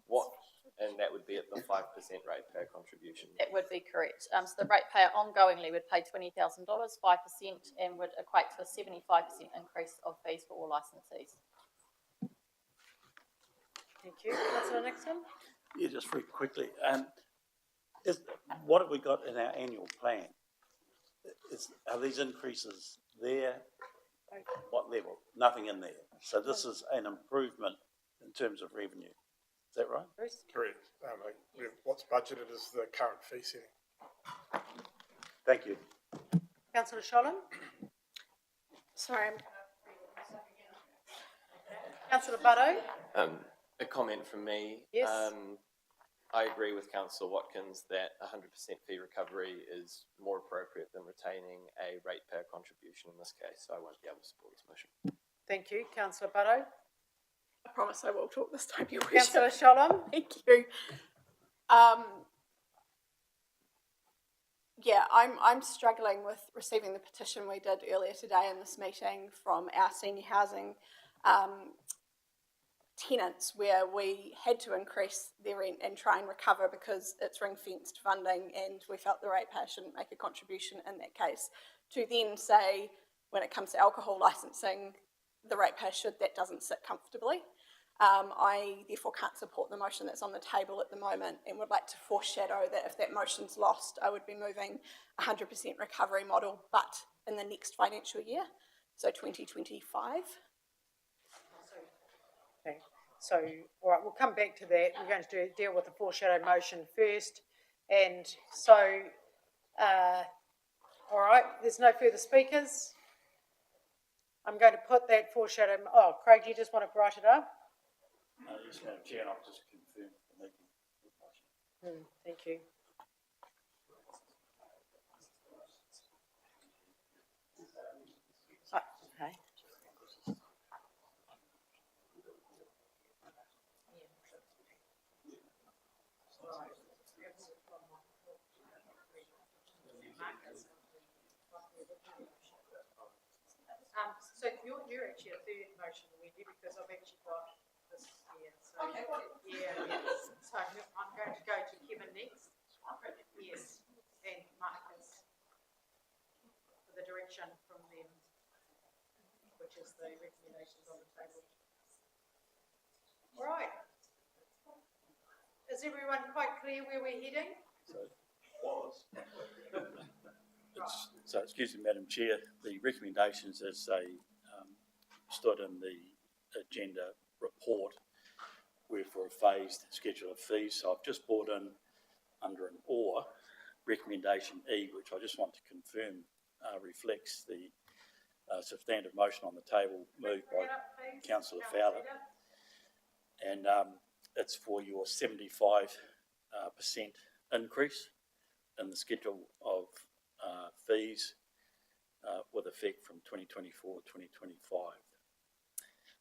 S19: What, and that would be at the 5% ratepayer contribution.
S17: That would be correct. So the ratepayer ongoingly would pay $20,000, 5%, and would equate to a 75% increase of fees for all licensees.
S1: Thank you. Councillor Nixon?
S14: Yeah, just very quickly. What have we got in our annual plan? Are these increases there? What level? Nothing in there. So this is an improvement in terms of revenue. Is that right?
S1: Bruce?
S21: Correct. What's budgeted is the current fee setting.
S14: Thank you.
S1: Councillor Sholem?
S8: Sorry.
S1: Councillor Butto?
S19: A comment from me.
S1: Yes.
S19: I agree with Councillor Watkins that 100% fee recovery is more appropriate than retaining a ratepayer contribution in this case, so I won't be able to support this motion.
S1: Thank you. Councillor Butto?
S8: I promise I will talk this time, Your
S1: Councillor
S8: Worship.
S1: Sholem?
S8: Thank you. Yeah, I'm struggling with receiving the petition we did earlier today in this meeting from our senior housing tenants, where we had to increase their rent and try and recover because it's ring-fenced funding, and we felt the ratepayer shouldn't make a contribution in that case. To then say, when it comes to alcohol licensing, the ratepayer should, that doesn't sit comfortably. I therefore can't support the motion that's on the table at the moment, and would like to foreshadow that if that motion's lost, I would be moving 100% recovery model, but in the next financial year, so 2025.
S1: Okay. So, all right, we'll come back to that. We're going to deal with the foreshadow motion first. And so, all right, there's no further speakers. I'm going to put that foreshadow, oh, Craig, you just want to write it up?
S14: No, yes, Madam Chair, I'll just confirm the meeting.
S1: Thank you. Okay. So you're actually a third motion, Wendy, because I've actually got this here. So, yeah. So I'm going to go to Kevin which is the recommendations on the table. All right. Is everyone quite clear where we're heading?
S14: So, excuse me, Madam Chair, the recommendations as they stood in the agenda report were for a phased schedule of fees. So I've just brought in under an OR, recommendation E, which I just want to confirm reflects the substantive motion on the table moved by Councillor Fowler. And it's for your 75% increase in the schedule of fees with effect from 2024-2025.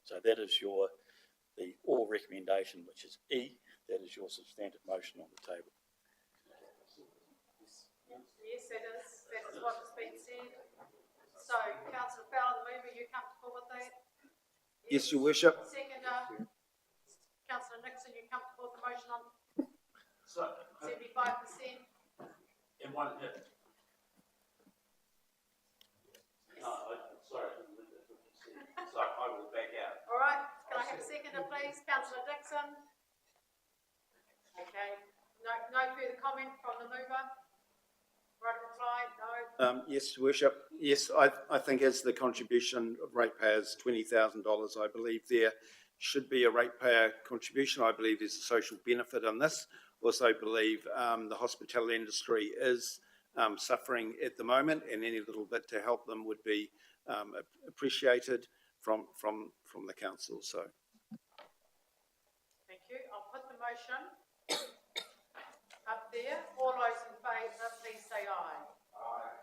S14: So that is the all recommendation, which is E. That is your substantive motion on the table.
S1: Yes, that is what has been said. So, Councillor Fowler, the mover, you comfortable with that?
S20: Yes, Your Worship.
S1: Seconder, Councillor Nixon, you comfortable with the motion on 75%?
S14: In one hit. No, sorry, so I will back out.
S1: All right, can I have a seconder, please? Councillor Dixon? Okay, no further comment from the mover? Right reply, no?
S20: Yes, Your Worship. Yes, I think as the contribution of ratepayers, $20,000, I believe there should be a ratepayer contribution. I believe there's a social benefit in this. Also believe the hospitality industry is suffering at the moment, and any little bit to help them would be appreciated from the council. So,
S1: Thank you. I'll put the motion up there. All those in favour, please say aye. Aye.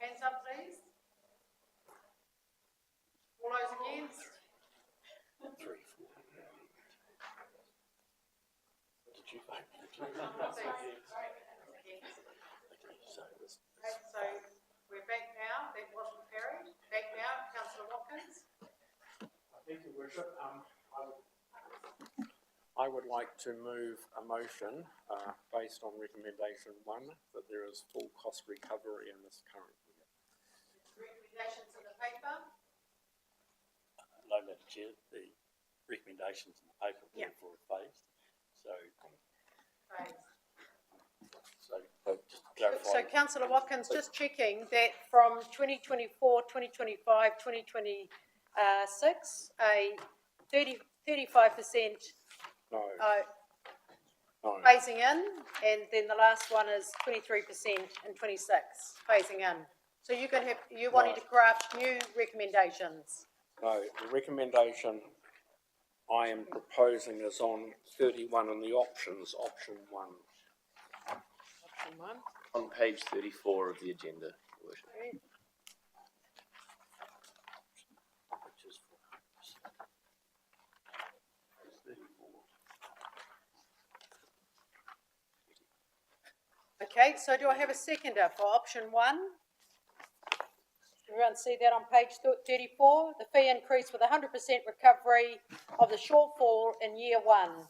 S1: Hands up, please. All those against?
S14: 3, 4. Did you vote?
S1: So we're back now. That wasn't carried. Back now, Councillor Watkins.
S2: Thank you, Worship. I would like to move a motion based on recommendation 1 that there is full cost recovery in this current year.
S1: Recommendations in the paper.
S14: No, Madam Chair, the recommendations in the paper were for a phased. So just to clarify.
S1: So Councillor Watkins, just checking that from 2024, 2025, 2026, a 35%
S2: No.
S1: phasing in, and then the last one is 23% in 26 phasing in. So you're wanting to craft new recommendations.
S2: No, the recommendation I am proposing is on 31 in the options, option 1.
S1: Option 1.
S19: On page 34 of the agenda, Your Worship.
S1: Okay. Okay, so do I have a seconder for option 1? Everyone see that on page 34? The fee increase with 100% recovery of the shortfall in year 1.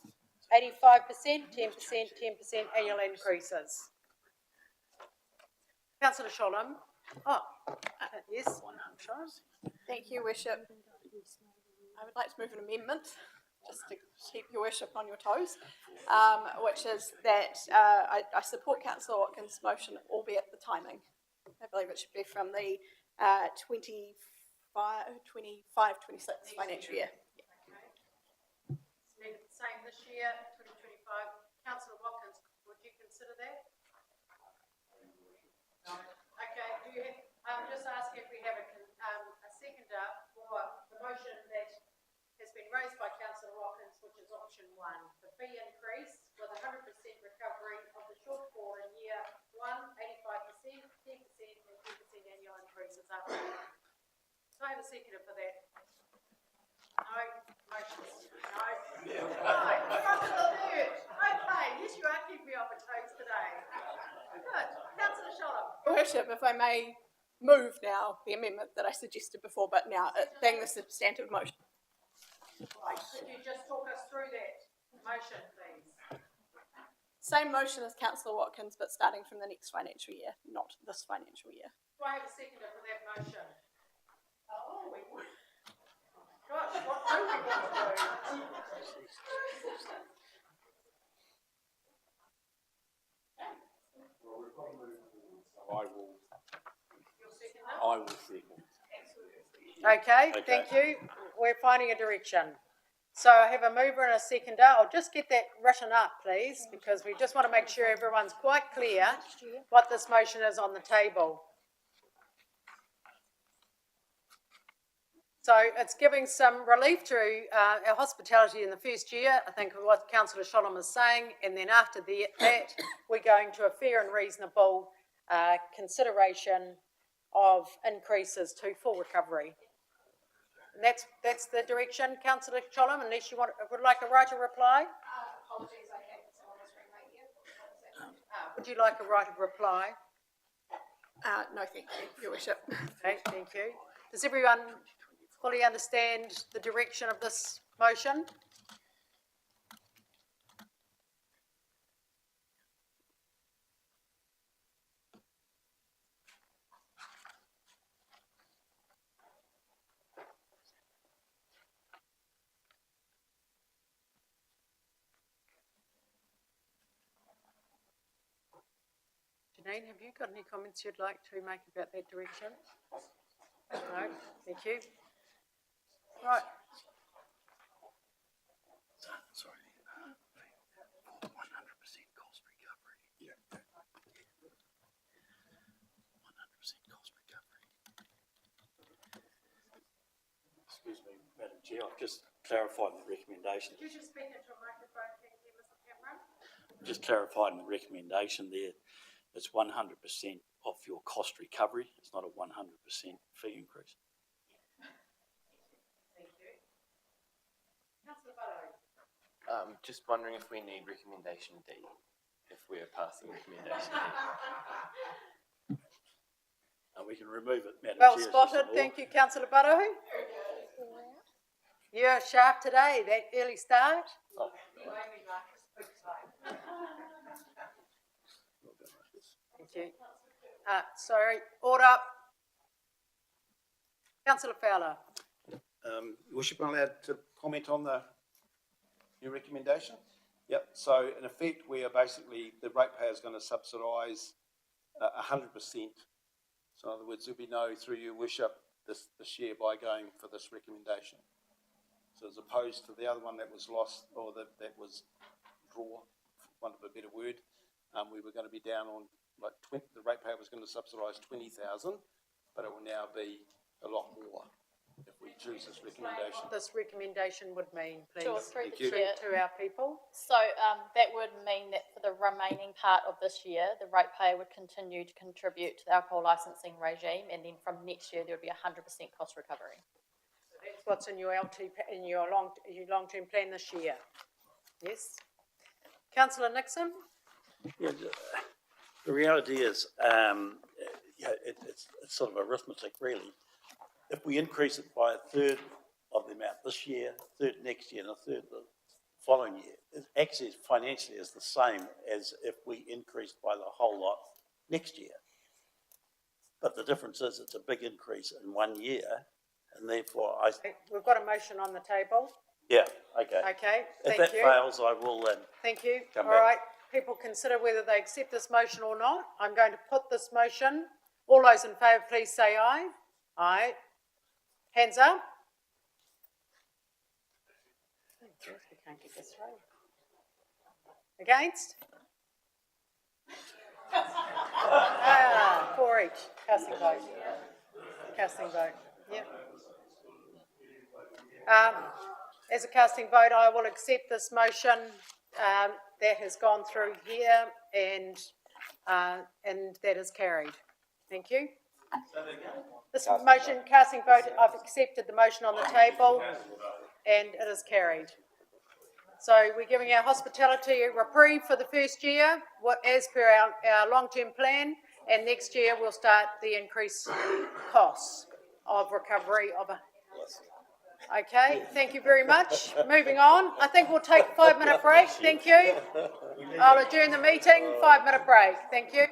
S1: 85%, 10%, 10% annual increases. Councillor Sholem. Oh, yes.
S8: Thank you, Worship. I would like to move an amendment, just to keep Your Worship on your toes, which is that I support Councillor Watkins' motion, albeit the timing. I believe it should be from the 25-26 financial year.
S1: Okay. Leave it the same this year, 2025. Councillor Watkins, would you consider that? No. Okay, do you have, I'm just asking if we have a seconder for the motion that has been raised by Councillor Watkins, which is option 1. The fee increase with 100% recovery of the shortfall in year 1, 85%, 10%, and 10% annual increases after that. Do I have a seconder for that? No. Motions? No. Right, everyone's alert. Okay, yes, you are keeping me on my toes today. Good. Councillor Sholem.
S8: Worship, if I may move now the amendment that I suggested before, but now being the substantive motion.
S1: Right, could you just talk us through that motion, please?
S8: Same motion as Councillor Watkins, but starting from the next financial year, not this financial year.
S1: Do I have a seconder for that motion? Oh, Okay, thank you. We're finding a direction. So I have a mover and a seconder. I'll just get that written up, please, because we just want to make sure everyone's quite clear what this motion is on the table. So it's giving some relief to our hospitality in the first year, I think what Councillor Sholem is saying, and then after that, we're going to a fair and reasonable consideration of increases to full recovery. And that's the direction, Councillor Sholem, unless you would like a right of reply?
S8: Apologies, I had someone was ring my ear.
S1: Would you like a right of reply?
S8: No, thank you, Your Worship.
S1: Okay, thank you. Does everyone fully understand the direction of this motion? Janine, have you got any comments you'd like to make about that direction? No, thank you. Right.
S14: Sorry. 100% cost recovery. Yeah. 100% cost recovery. Excuse me, Madam Chair, I've just clarified the recommendation.
S1: Could you just speak into a microphone, thank you, Mr. Cameron?
S14: Just clarifying the recommendation there, it's 100% of your cost recovery. It's not a 100% fee increase.
S1: Thank you. Councillor Barrow.
S19: Just wondering if we need recommendation D, if we are passing recommendation D.
S14: And we can remove it, Madam
S1: Well
S14: Chair.
S1: spotted, thank you, Councillor Barrow. You're sharp today, that early start.
S19: Oh.
S1: Thank you. Sorry, order. Councillor Fowler.
S20: Your Worship, am I allowed to comment on the new recommendation? Yep, so in effect, we are basically, the ratepayer is going to subsidise 100%. So in other words, there'll be no, through your Worship, this year by going for this recommendation. So as opposed to the other one that was lost, or that was draw, for want of a better word, we were going to be down on like 20, the ratepayer was going to subsidise 20,000, but it will now be a lot more if we choose this recommendation.
S1: What this recommendation would mean, please.
S17: Sure, through the chair.
S1: To our people.
S17: So that would mean that for the remaining part of this year, the ratepayer would continue to contribute to the alcohol licensing regime, and then from next year there would be 100% cost recovery.
S1: So that's what's in your your long-term plan this year. Yes. Councillor Nixon.
S14: Yeah, the reality is, it's sort of arithmetic, really. If we increase it by a third of the amount this year, a third next year, and a third the following year, it actually financially is the same as if we increased by the whole lot next year. But the difference is it's a big increase in 1 year, and therefore
S1: We've got a motion on the table.
S14: Yeah, okay.
S1: Okay,
S14: If
S1: thank
S14: that
S1: you.
S14: fails, I will
S1: Thank you.
S14: come
S1: All
S14: back.
S1: right, people consider whether they accept this motion or not. I'm going to put this motion. All those in favour, please say aye. Aye. Hands up. We can't get this through. Against? 4 each. Casting vote. Casting vote. Yep. As a casting vote, I will accept this motion that has gone through here and that is carried. Thank you. This motion, casting vote, I've accepted the motion on the table and it is carried. So we're giving our hospitality a reprieve for the first year, as per our long-term plan, and next year we'll start the increased costs of recovery of a... Okay, thank you very much. Moving on, I think we'll take a 5-minute break. Thank you. I'll adjourn the meeting. 5-minute break. Thank you.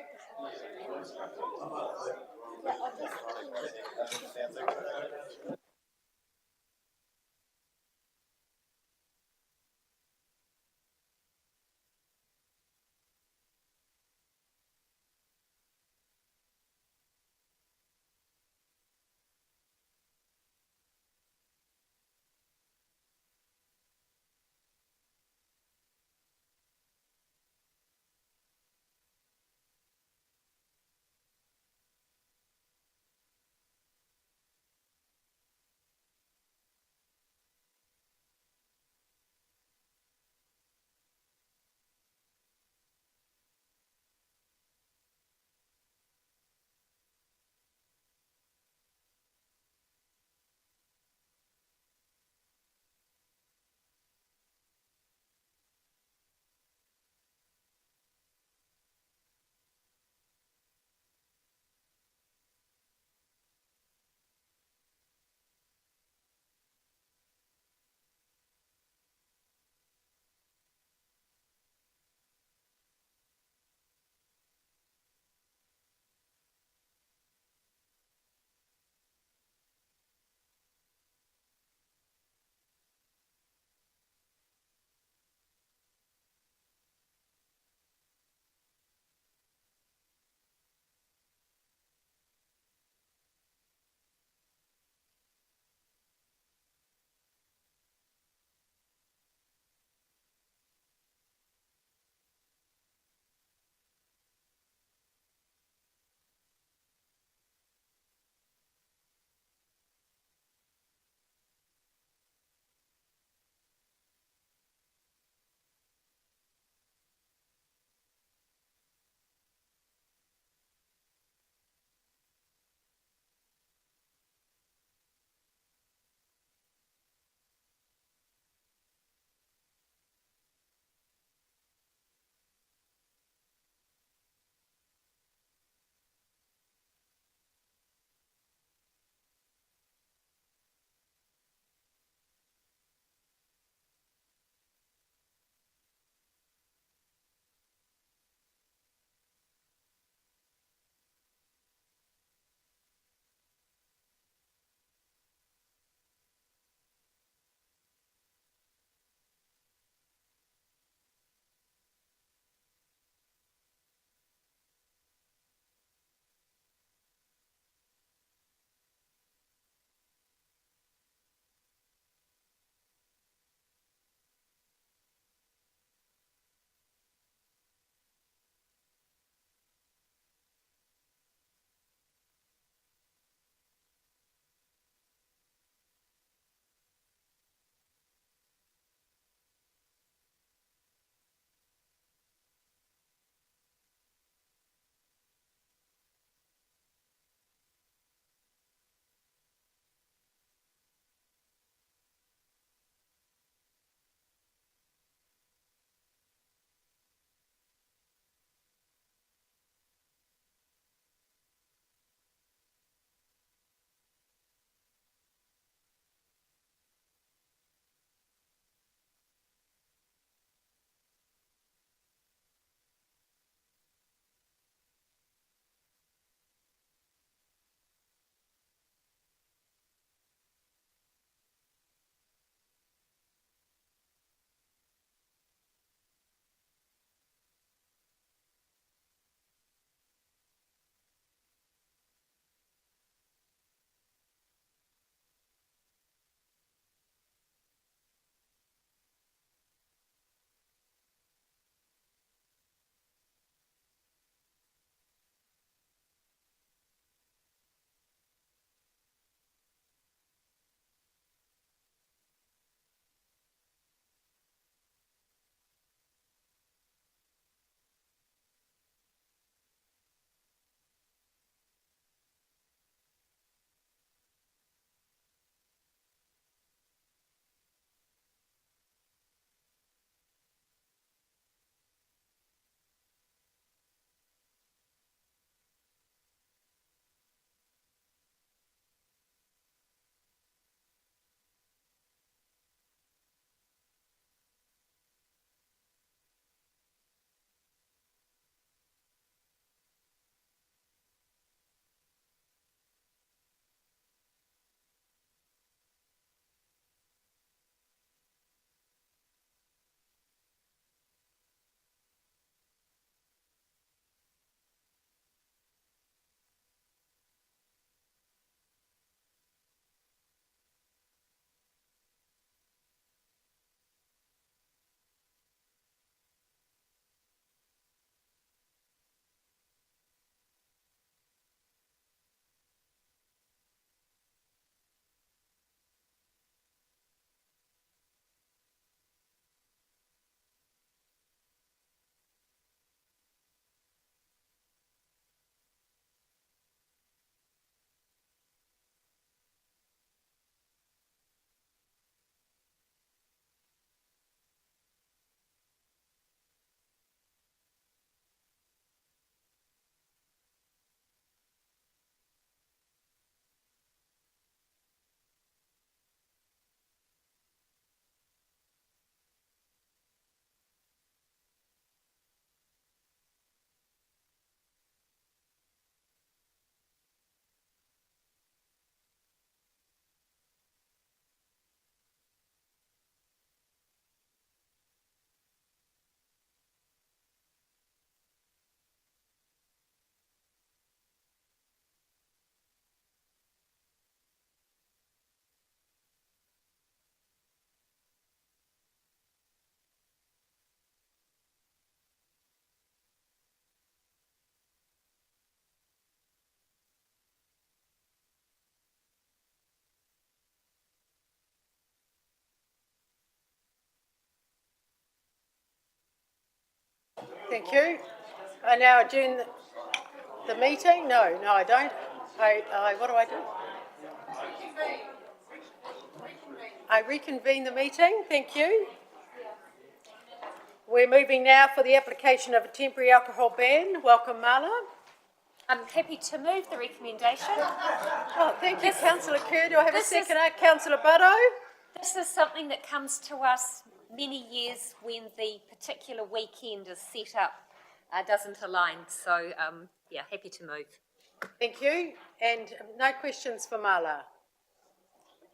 S1: Thank you. I now adjourn the meeting. No, I don't. What do I do? I reconvene the meeting. Thank you. We're moving now for the application of a temporary alcohol ban. Welcome, Marla.
S11: I'm happy to move the recommendation.
S1: Oh, thank you, Councillor Kerr. Do I have a seconder? Councillor Butto?
S11: This is something that comes to us many years when the particular weekend is set up doesn't align. So, yeah, happy to move.
S1: Thank you. And no questions for Marla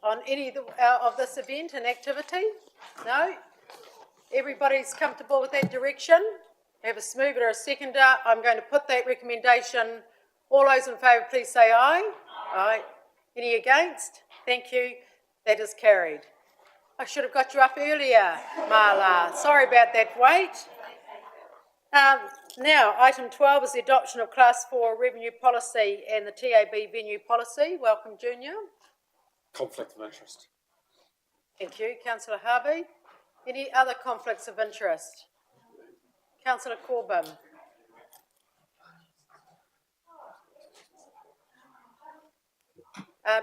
S1: on any of this event and activity? No? Everybody's comfortable with that direction? Have a mover or a seconder. I'm going to put that recommendation. All those in favour, please say aye. Aye. Any against? Thank you. That is carried. I should have got you up earlier, Marla. Sorry about that wait. Now, item 12 is the adoption of Class 4 revenue policy and the TAB venue policy. Welcome, Junior.
S2: Conflict of interest.
S1: Thank you. Councillor Harvey. Any other conflicts of interest? Councillor Corbyn.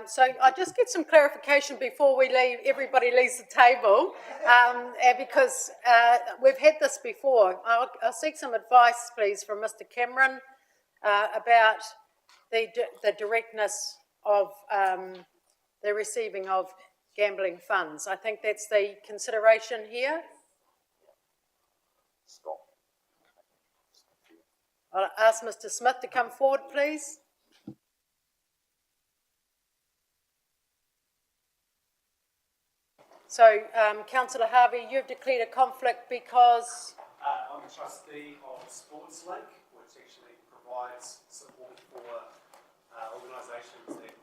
S1: So I'll just get some clarification before we leave. Everybody leaves the table, because we've had this before. I'll seek some advice, please, from Mr. Cameron about the directness of the receiving of gambling funds. I think that's the consideration here. I'll ask Mr. Smith to come forward, please. So, Councillor Harvey, you've declared a conflict because...
S5: I'm a trustee of Sports Link, which actually provides support for organisations that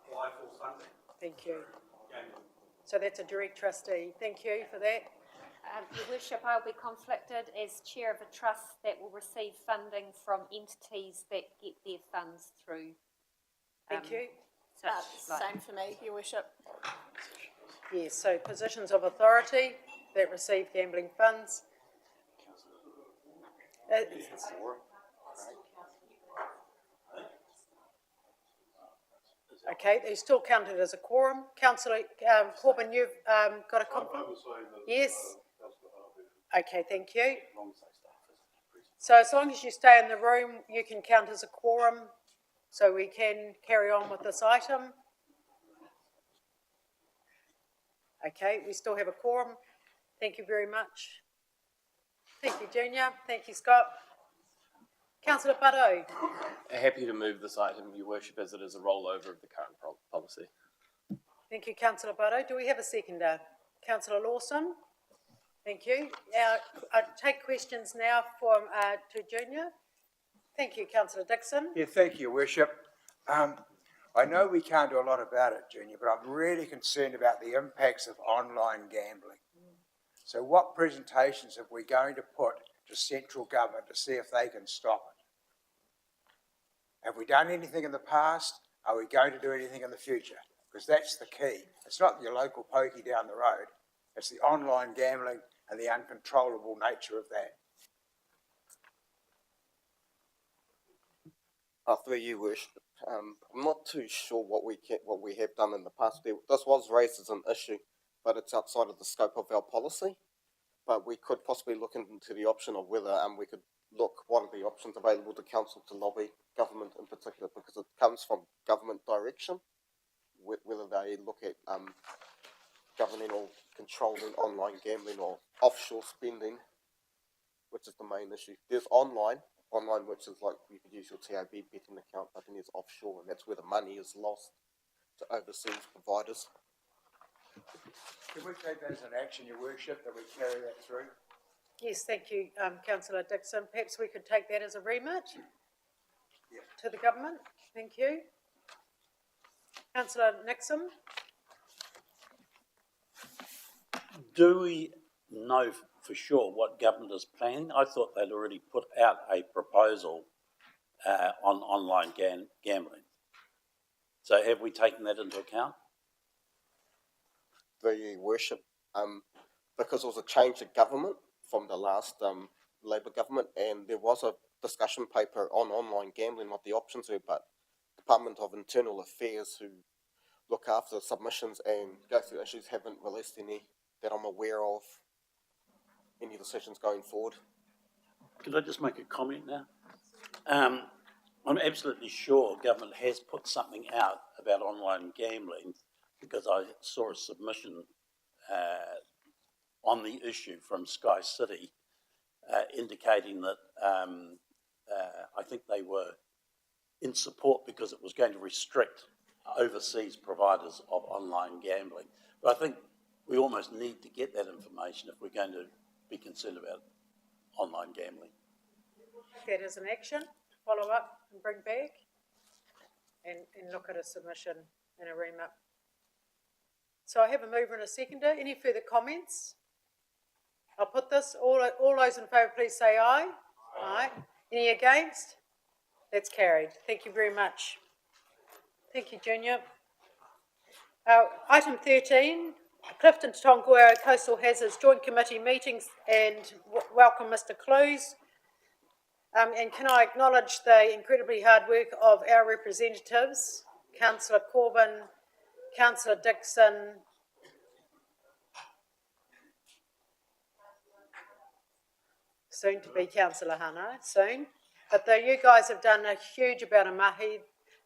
S5: apply for funding.
S1: Thank you. So that's a direct trustee. Thank you for that.
S11: Your Worship, I'll be conflicted as chair of a trust that will receive funding from entities that get their funds through.
S1: Thank you.
S8: Same for me, Your Worship.
S1: Yes, so positions of authority that receive gambling funds. Okay, they're still counted as a quorum. Councillor Corbyn, you've got a conflict? Yes. Okay, thank you. So as long as you stay in the room, you can count as a quorum, so we can carry on with this item. Okay, we still have a quorum. Thank you very much. Thank you, Junior. Thank you, Scott. Councillor Butto.
S19: Happy to move this item, Your Worship, as it is a rollover of the current policy.
S1: Thank you, Councillor Butto. Do we have a seconder? Councillor Lawson. Thank you. Now, I take questions now from to Junior. Thank you, Councillor Dixon.
S15: Yeah, thank you, Your Worship. I know we can't do a lot about it, Junior, but I'm really concerned about the impacts of online gambling. So what presentations are we going to put to central government to see if they can stop it? Have we done anything in the past? Are we going to do anything in the future? Because that's the key. It's not your local pokey down the road. It's the online gambling and the uncontrollable nature of that.
S22: Through you, Worship. I'm not too sure what we have done in the past. This was raised as an issue, but it's outside of the scope of our policy. But we could possibly look into the option of whether we could look what are the options available to council to lobby government in particular, because it comes from government direction, whether they look at governing or controlling online gambling or offshore spending, which is the main issue. There's online, which is like you could use your TAB betting account, but then there's offshore, and that's where the money is lost to overseas providers.
S15: Can we take that as an action, Your Worship, that we carry that through?
S1: Yes, thank you, Councillor Dixon. Perhaps we could take that as a remit to the government. Thank you. Councillor Nixon.
S14: Do we know for sure what government is planning? I thought they'd already put out a proposal on online gambling. So have we taken that into account?
S22: Your Worship, because it was a change of government from the last Labor government, and there was a discussion paper on online gambling, what the options were, but Department of Internal Affairs, who look after submissions and go through issues, haven't released any that I'm aware of, any decisions going forward.
S14: Could I just make a comment now? I'm absolutely sure government has put something out about online gambling, because I saw a submission on the issue from Sky City indicating that I think they were in support because it was going to restrict overseas providers of online gambling. But I think we almost need to get that information if we're going to be concerned about online gambling.
S1: That is an action, follow up and bring back, and look at a submission and a remit. So I have a mover and a seconder. Any further comments? I'll put this, all those in favour please say aye. Aye. Any against? That's carried. Thank you very much. Thank you, Junior. Item 13, Clifton to Tongariro Coastal Hazards Joint Committee meetings, and welcome Mr. Clues. And can I acknowledge the incredibly hard work of our representatives, Councillor Corbyn, Councillor Dixon, soon to be Councillor Hannah, soon. But you guys have done a huge amount of mahi.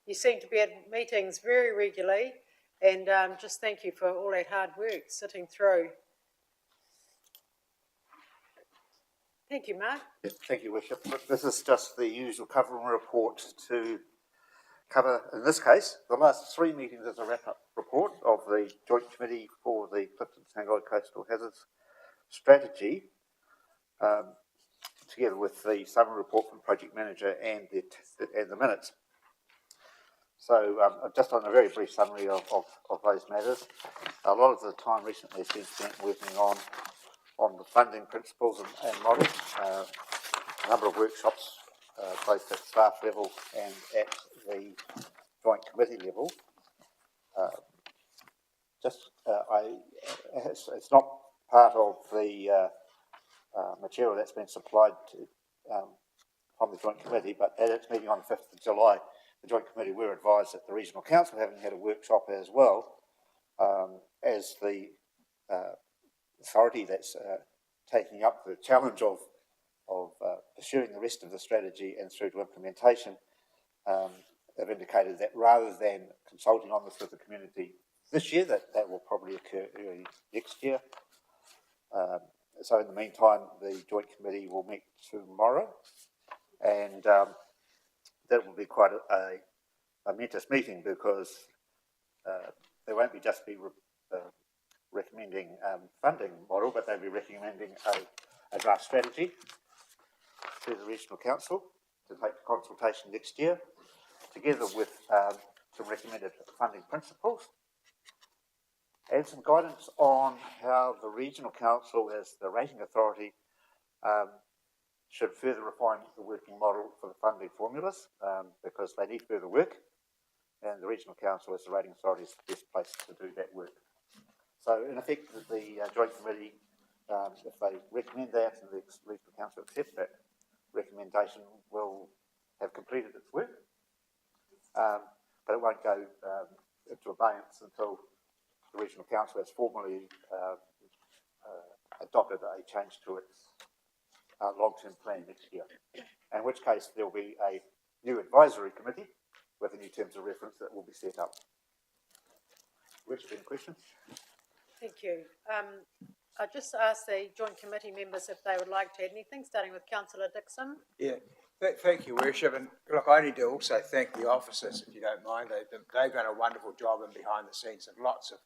S1: You seem to be at meetings very regularly, and just thank you for all that hard work sitting through. Thank you, Mark.
S4: Yes, thank you, Worship. This is just the usual covering report to cover, in this case, the last 3 meetings as a wrap-up report of the Joint Committee for the Clifton Tongariro Coastal Hazards Strategy, together with the summary report from the Project Manager and the minutes. So just on a very brief summary of those matters, a lot of the time recently has been spent working on the funding principles and models, a number of workshops, both at staff level and at the joint committee level. It's not part of the material that's been supplied to from the joint committee, but at its meeting on the 5th of July, the joint committee were advised that the regional council, having had a workshop as well, as the authority that's taking up the challenge of pursuing the rest of the strategy and through to implementation, have indicated that rather than consulting on this with the community this year, that will probably occur early next year. So in the meantime, the joint committee will meet tomorrow, and that will be quite a momentous meeting, because there won't be just recommending funding model, but they'll be recommending a draft strategy to the regional council to take to consultation next year, together with some recommended funding principles and some guidance on how the regional council, as the rating authority, should further refine the working model for the funding formulas, because they need further work, and the regional council, as the rating authority, is the best place to do that work. So in effect, the joint committee, if they recommend that and the regional council accepts that recommendation, will have completed its work, but it won't go into abeyance until the regional council has formally adopted a change to its long-term plan next year, in which case there will be a new advisory committee with the new terms of reference that will be set up. Rich, any questions?
S1: Thank you. I just asked the joint committee members if they would like to add anything, starting with Councillor Dixon.
S15: Yeah, thank you, Worship. And look, I need to also thank the officers, if you don't mind. They've done a wonderful job in behind the scenes, and lots of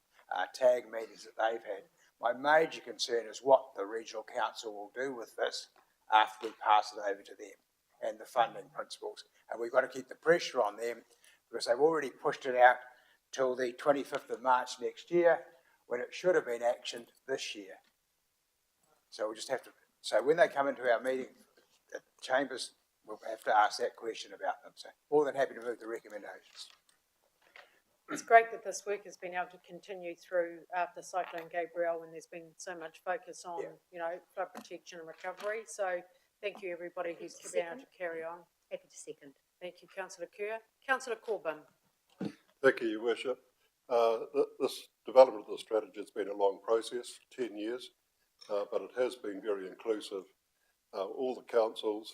S15: tag meetings that they've had. My major concern is what the regional council will do with this after we pass it over to them and the funding principles. And we've got to keep the pressure on them, because they've already pushed it out till the 25th of March next year, when it should have been actioned this year. So we just have to, so when they come into our meeting at Chambers, we'll have to ask that question about them. So more than happy to move the recommendations.
S1: It's great that this work has been able to continue through after Cyclone Gabrielle, when there's been so much focus on, you know, flood protection and recovery. So Thank you, everybody who's been able to carry on.
S11: Happy to second.
S1: Thank you, councillor Kerr. Councillor Corbin.
S3: Thank you, Your Worship. This development of the strategy has been a long process, 10 years, but it has been very inclusive. All the councils,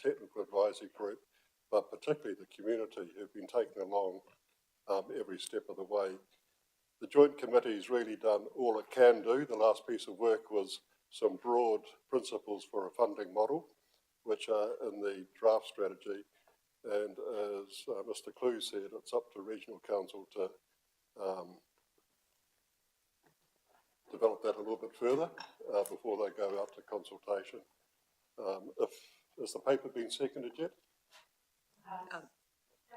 S3: technical advisory group, but particularly the community who've been taken along every step of the way. The Joint Committee's really done all it can do. The last piece of work was some broad principles for a funding model, which are in the draft strategy. And as Mr. Clue said, it's up to Regional Council to develop that a little bit further before they go out to consultation. Has the paper been seconded yet?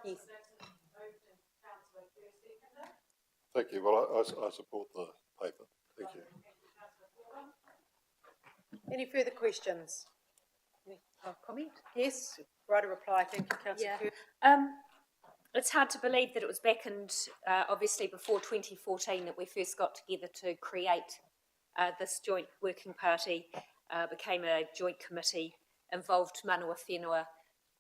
S11: Yes.
S3: Thank you. Well, I support the paper. Thank you.
S1: Any further questions?
S11: Comment?
S1: Yes, right, a reply. Thank you, councillor Kerr.
S11: It's hard to believe that it was back in, obviously before 2014 that we first got together to create this joint working party, became a joint committee, involved mana whenua,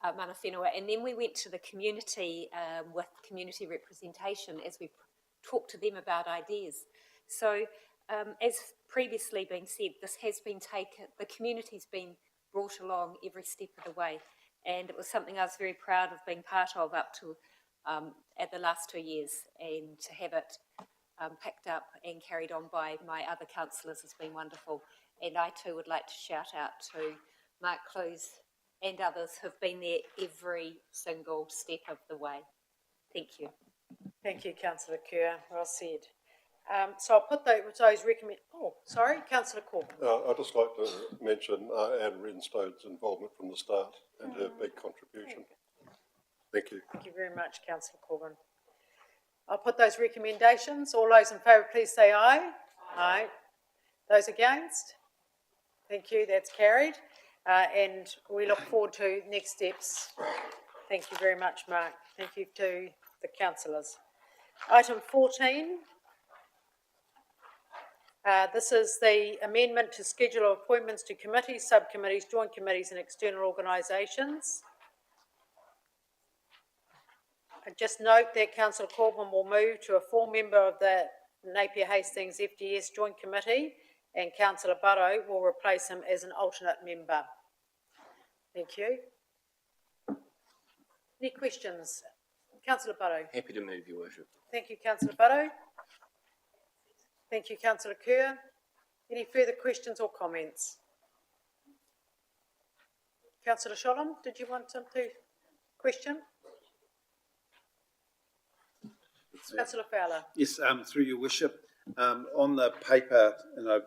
S11: and then we went to the community with community representation as we talked to them about ideas. So as previously been said, this has been taken, the community's been brought along every step of the way, and it was something I was very proud of being part of up to at the last 2 years, and to have it picked up and carried on by my other councillors has been wonderful. And I too would like to shout out to Mark Clues and others who've been there every single step of the way. Thank you.
S1: Thank you, councillor Kerr. Well said. So I'll put those recommend. Oh, sorry, councillor Corbin.
S3: I'd just like to mention Anne Renstone's involvement from the start and her big contribution. Thank you.
S1: Thank you very much, councillor Corbin. I'll put those recommendations. All those in favour, please say aye. Aye. Those against? Thank you, that's carried. And we look forward to next steps. Thank you very much, Mark. Thank you to the councillors. Item 14. This is the amendment to schedule of appointments to committees, subcommittees, joint committees and external organisations. Just note that councillor Corbin will move to a full member of the Napier Hastings FDS Joint Committee, and councillor Barrow will replace him as an alternate member. Thank you. Any questions? Councillor Barrow.
S19: Happy to move, Your Worship.
S1: Thank you, councillor Barrow. Thank you, councillor Kerr. Any further questions or comments? Councillor Sholem, did you want to question? Councillor Fowler.
S20: Yes, through Your Worship. On the paper, and I've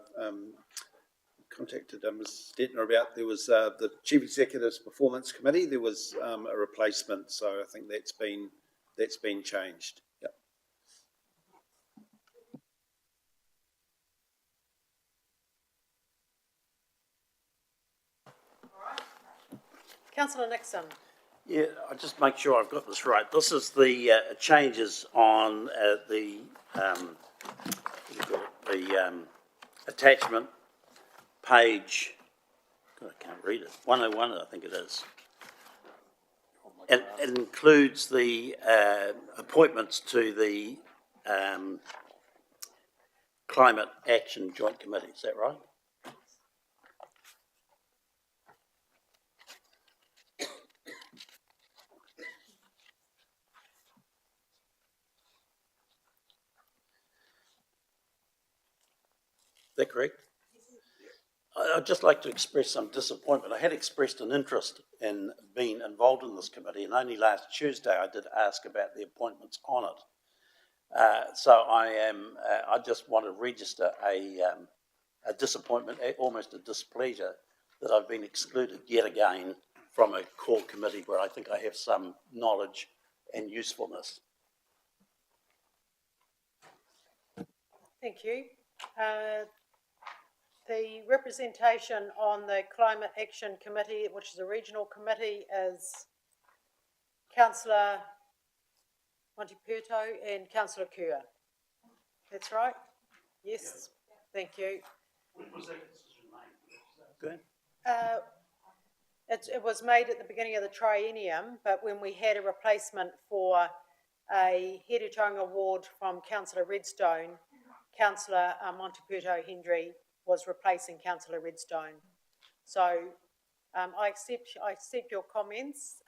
S20: contacted Ms. Stettner about, there was the Chief Executive's Performance Committee. There was a replacement, so I think that's been changed. Yep.
S1: Councillor Nixon.
S14: Yeah, I'll just make sure I've got this right. This is the changes on the attachment page. God, I can't read it. 101, I think it is. And it includes the appointments to the Climate Action Joint Committee. Is that right? Is that correct? I'd just like to express some disappointment. I had expressed an interest in being involved in this committee, and only last Tuesday I did ask about the appointments on it. So I just want to register a disappointment, almost a displeasure, that I've been excluded yet again from a core committee where I think I have some knowledge and usefulness.
S1: Thank you. The representation on the Climate Action Committee, which is a regional committee, is Councillor Monteperto and Councillor Kerr. That's right? Yes. Thank you.
S14: When was that decision made?
S1: It was made at the beginning of the triennium, but when we had a replacement for a Heretaunga ward from Councillor Redstone, Councillor Monteputo Hendry was replacing Councillor Redstone. So I accept your comments.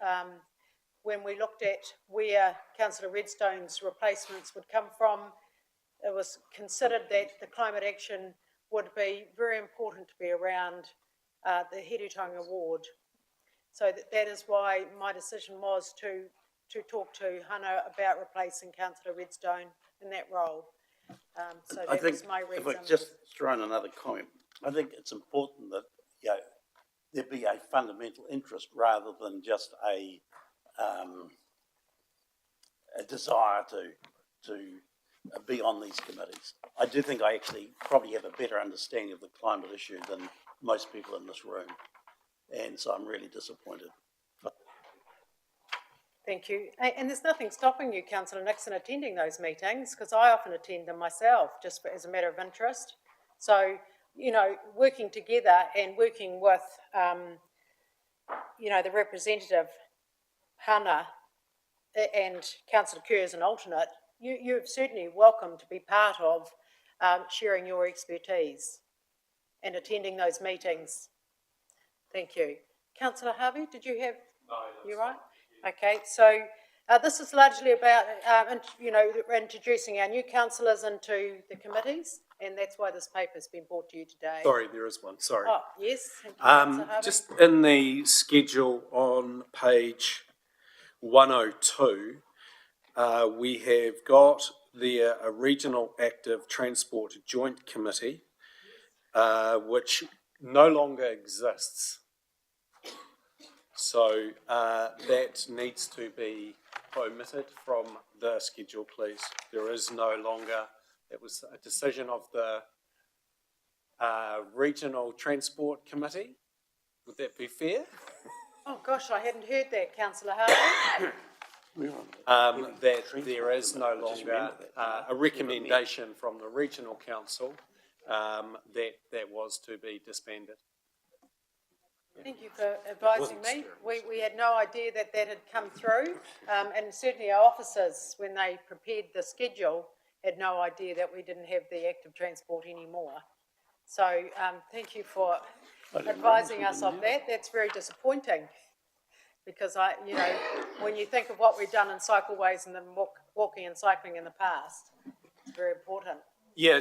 S1: When we looked at where Councillor Redstone's replacements would come from, it was considered that the climate action would be very important to be around the Heretaunga ward. So that is why my decision was to talk to Hannah about replacing Councillor Redstone in that role. So
S14: I
S1: that
S14: think,
S1: was my reason.
S14: if I just throw in another comment, I think it's important that, you know, there be a fundamental interest rather than just a desire to be on these committees. I do think I actually probably have a better understanding of the climate issue than most people in this room, and so I'm really disappointed.
S1: Thank you. And there's nothing stopping you, Councillor Nixon, attending those meetings, because I often attend them myself, just as a matter of interest. So, you know, working together and working with, you know, the representative, Hannah, and Councillor Kerr as an alternate, you're certainly welcome to be part of sharing your expertise and attending those meetings. Thank you. Councillor Harvey, did you have? No. You right? Okay, so this is largely about, you know, introducing our new councillors into the committees, and that's why this paper's been brought to you today.
S5: Sorry, there is one, sorry.
S1: Oh, yes. Thank you, Councillor Harvey.
S5: Just in the schedule on page 102, we have got there a Regional Active Transport Joint Committee, which no longer exists. So that needs to be omitted from the schedule, please. There is no longer, it was a decision of the Regional Transport Committee. Would that be fair?
S1: Oh gosh, I hadn't heard that, Councillor Harvey.
S5: That there is no longer a recommendation from the Regional Council that was to be disbanded.
S1: Thank you for advising me. We had no idea that had come through, and certainly our officers, when they prepared the schedule, had no idea that we didn't have the active transport anymore. So thank you for advising us of that. That's very disappointing, because you know, when you think of what we've done in cycleways and then walking and cycling in the past, it's very important.
S5: Yeah,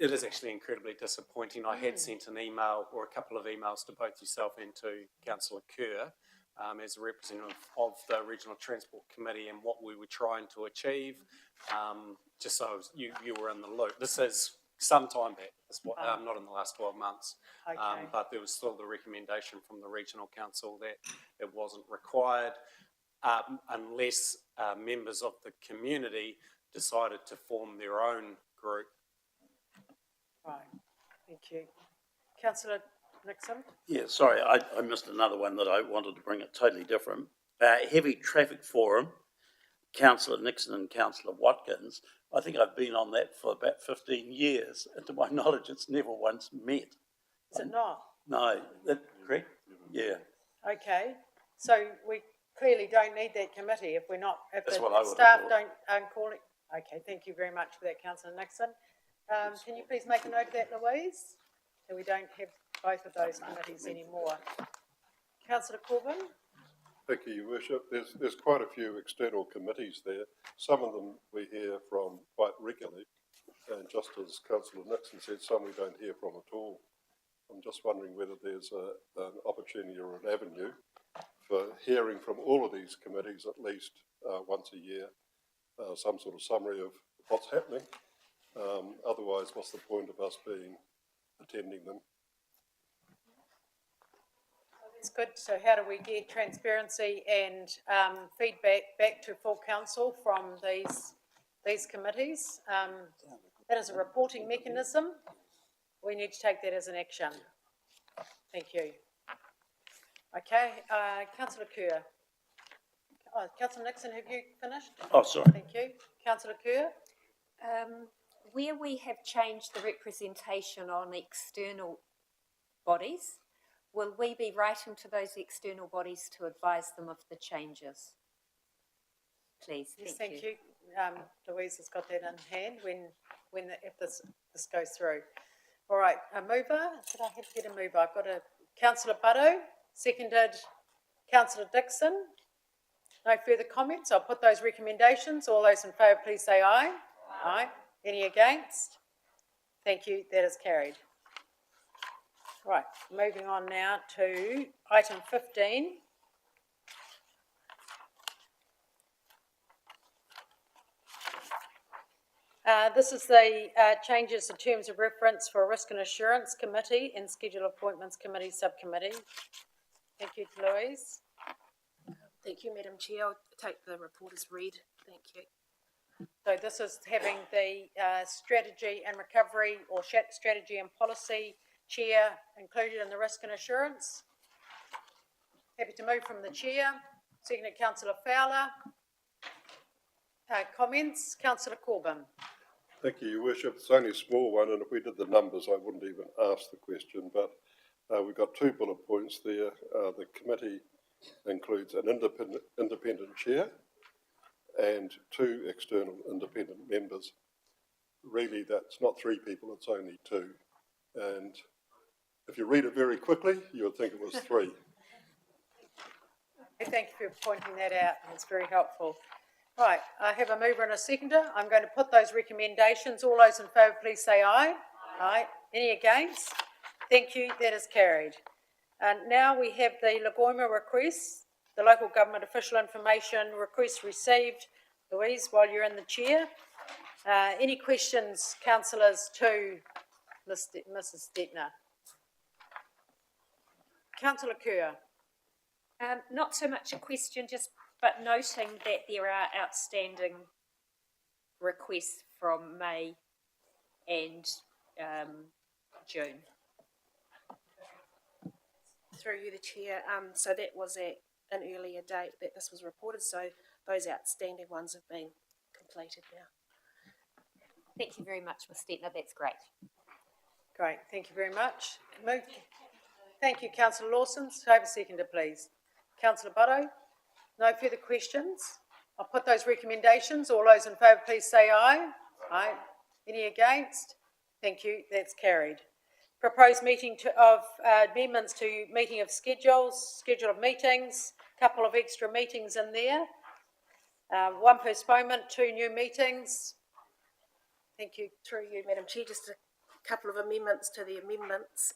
S5: it is actually incredibly disappointing. I had sent an email or a couple of emails to both yourself and to Councillor Kerr as a representative of the Regional Transport Committee and what we were trying to achieve, just so you were in the loop. This is some time back, not in the last 12 months,
S1: Okay.
S5: but there was still the recommendation from the Regional Council that it wasn't required unless members of the community decided to form their own group.
S1: Right, thank you. Councillor Nixon?
S14: Yeah, sorry, I missed another one that I wanted to bring it totally different. Heavy Traffic Forum, Councillor Nixon and Councillor Watkins. I think I've been on that for about 15 years, and to my knowledge, it's never once met.
S1: Is it not?
S14: No, that correct? Yeah.
S1: Okay, so we clearly don't need that committee if we're not, if
S14: That's
S1: the
S14: what I would
S1: staff
S14: have
S1: aren't calling. Okay, thank you very much for that, Councillor Nixon. Can you please make a note of that, Louise? That we don't have both of those committees anymore. Councillor Corbin?
S3: Thank you, Your Worship. There's quite a few external committees there. Some of them we hear from quite regularly, and just as Councillor Nixon said, some we don't hear from at all. I'm just wondering whether there's an opportunity or an avenue for hearing from all of these committees at least once a year, some sort of summary of what's happening. Otherwise, what's the point of us attending them?
S1: That's good. So how do we get transparency and feedback back to full council from these committees? That is a reporting mechanism. We need to take that as an action. Thank you. Okay, Councillor Kerr. Oh, Councillor Nixon, have you finished?
S14: Oh, sorry.
S1: Thank you. Councillor Kerr?
S11: Where we have changed the representation on external bodies, will we be writing to those external bodies to advise them of the changes? Please,
S1: Yes,
S11: thank you.
S1: thank you. Louise has got that in hand if this goes through. All right, a mover. Did I have to get a mover? I've got a councillor Butto, seconded councillor Dixon. No further comments. I'll put those recommendations. All those in favour, please say aye. Aye. Any against? Thank you. That is carried. Right, moving on now to item 15. This is the changes in terms of reference for Risk and Assurance Committee and Schedule Appointments Committee Subcommittee. Thank you, Louise.
S13: Thank you, Madam Chair. I'll take the report as read. Thank you.
S1: So this is having the strategy and recovery or strategy and policy chair included in the risk and assurance. Happy to move from the chair. Seconded councillor Fowler. Comments? Councillor Corbyn.
S3: Thank you, Your Worship. It's only a small one, and if we did the numbers, I wouldn't even ask the question, but we've got 2 bullet points there. The committee includes an independent chair and 2 external independent members. Really, that's not 3 people, it's only 2. And if you read it very quickly, you would think it was 3.
S1: Thank you for pointing that out. It's very helpful. Right, I have a mover and a seconder. I'm going to put those recommendations. All those in favour, please say aye. Aye. Any against? Thank you. That is carried. And now we have the Lagoima request, the local government official information request received. Louise, while you're in the chair. Any questions, councillors, to Mrs. Stettner? Councillor Kerr.
S11: Not so much a question, but noting that there are outstanding requests from May and June.
S13: Through you, the Chair. So that was at an earlier date that this was reported, so those outstanding ones have been completed now.
S11: Thank you very much, Ms. Stettner. That's great.
S1: Great, thank you very much. Thank you, Councillor Lawson. Have a seconder, please. Councillor Butto. No further questions. I'll put those recommendations. All those in favour, please say aye. Aye. Any against? Thank you. That's carried. Proposed meeting of amendments to meeting of schedules, schedule of meetings, couple of extra meetings in there. 1 postponement, 2 new meetings. Thank you.
S13: Through you, Madam Chair, just a couple of amendments to the amendments.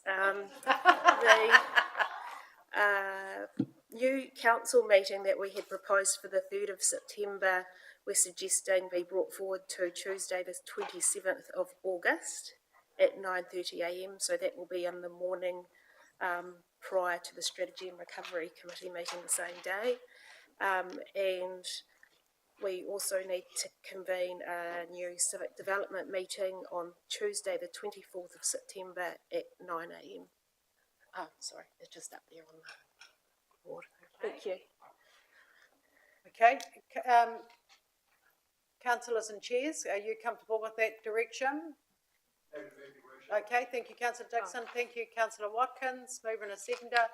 S13: The new council meeting that we had proposed for the 3rd of September, we're suggesting be brought forward to Tuesday, the 27th of August at 9:30 a.m. So that will be in the morning prior to the Strategy and Recovery Committee meeting the same day. And we also need to convene a new civic development meeting on Tuesday, the 24th of September at 9 a.m. Oh, sorry, it's just up there on the board. Thank you.
S1: Okay. Councillors and chairs, are you comfortable with that direction? Okay, thank you, Councillor Dixon. Thank you, Councillor Watkins. Mover and a seconder.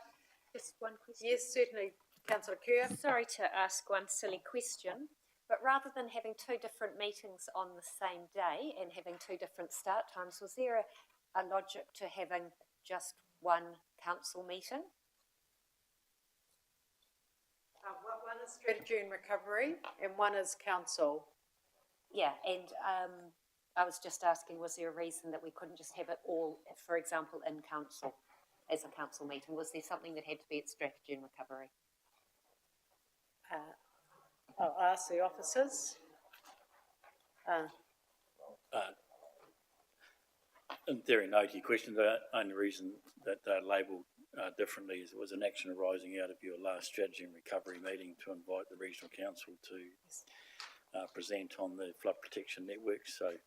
S11: Just one question.
S1: Yes, certainly, Councillor Kerr.
S11: Sorry to ask one silly question, but rather than having 2 different meetings on the same day and having 2 different start times, was there a logic to having just 1 council meeting?
S1: One is strategy and recovery and 1 is council.
S11: Yeah, and I was just asking, was there a reason that we couldn't just have it all, for example, in council, as a council meeting? Was there something that had to be at strategy and recovery?
S1: I'll ask the officers.
S14: In theory, no to your question. The only reason that they're labelled differently is it was an action arising out of your last strategy and recovery meeting to invite the regional council to present on the flood protection network. So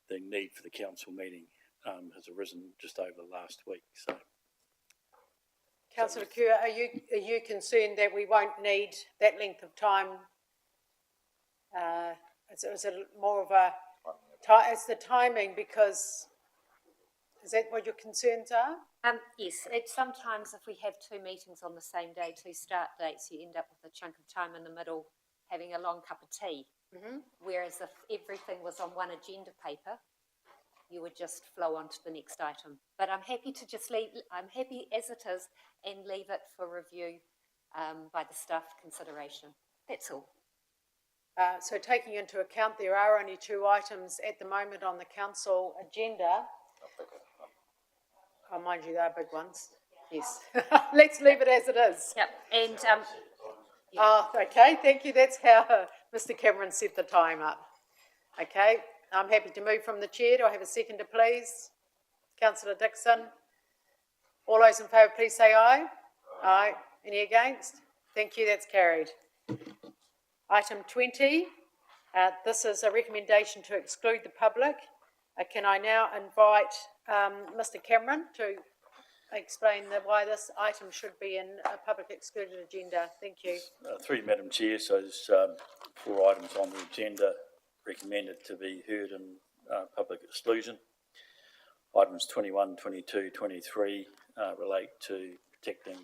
S14: the need for the council meeting has arisen just over the last week. So,
S1: Councillor Kerr, are you concerned that we won't need that length of time? Is it more of a it's the timing, because Is that what your concerns are?
S11: Yes, it's sometimes if we have two meetings on the same day, two start dates, you end up with a chunk of time in the middle having a long cup of tea. Whereas if everything was on one agenda paper, you would just flow on to the next item. But I'm happy to just leave, I'm happy as it is and leave it for review by the staff consideration. That's all.
S1: So taking into account there are only two items at the moment on the council agenda. Oh, mind you, they are big ones. Yes. Let's leave it as it is.
S11: Yep. And
S1: Oh, okay, thank you. That's how Mr. Cameron set the time up. Okay, I'm happy to move from the chair. Do I have a seconder, please? Councillor Dixon. All those in favour, please say aye. Aye. Any against? Thank you, that's carried. Item 20, this is a recommendation to exclude the public. Can I now invite Mr. Cameron to explain why this item should be in a public excluded agenda? Thank you.
S14: Through you, Madam Chair, so there's 4 items on the agenda recommended to be heard in public exclusion. Items 21, 22, 23 relate to protecting,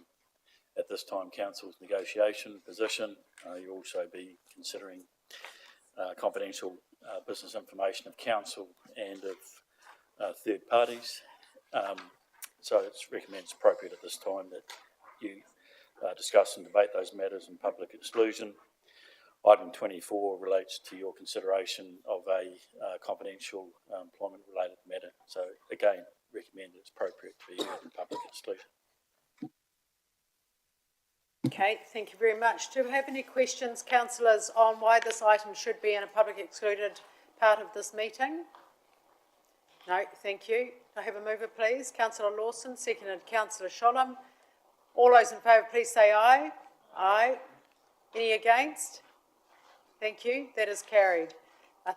S14: at this time, council's negotiation position. You'll also be considering confidential business information of council and of third parties. So it's recommended it's appropriate at this time that you discuss and debate those matters in public exclusion. Item 24 relates to your consideration of a confidential employment-related matter. So again, recommend it's appropriate to be heard in public exclusion.
S1: Okay, thank you very much. Do we have any questions, councillors, on why this item should be in a public excluded part of this meeting? No, thank you. Do I have a mover, please? Councillor Lawson, seconded Councillor Sholem. All those in favour, please say aye. Aye. Any against? Thank you. That is carried.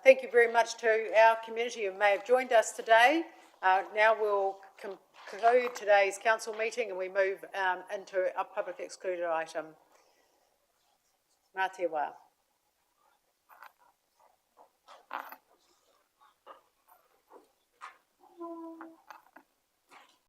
S1: Thank you very much to our community who may have joined us today. Now we'll conclude today's council meeting and we move into our public excluded item. Mā te wā.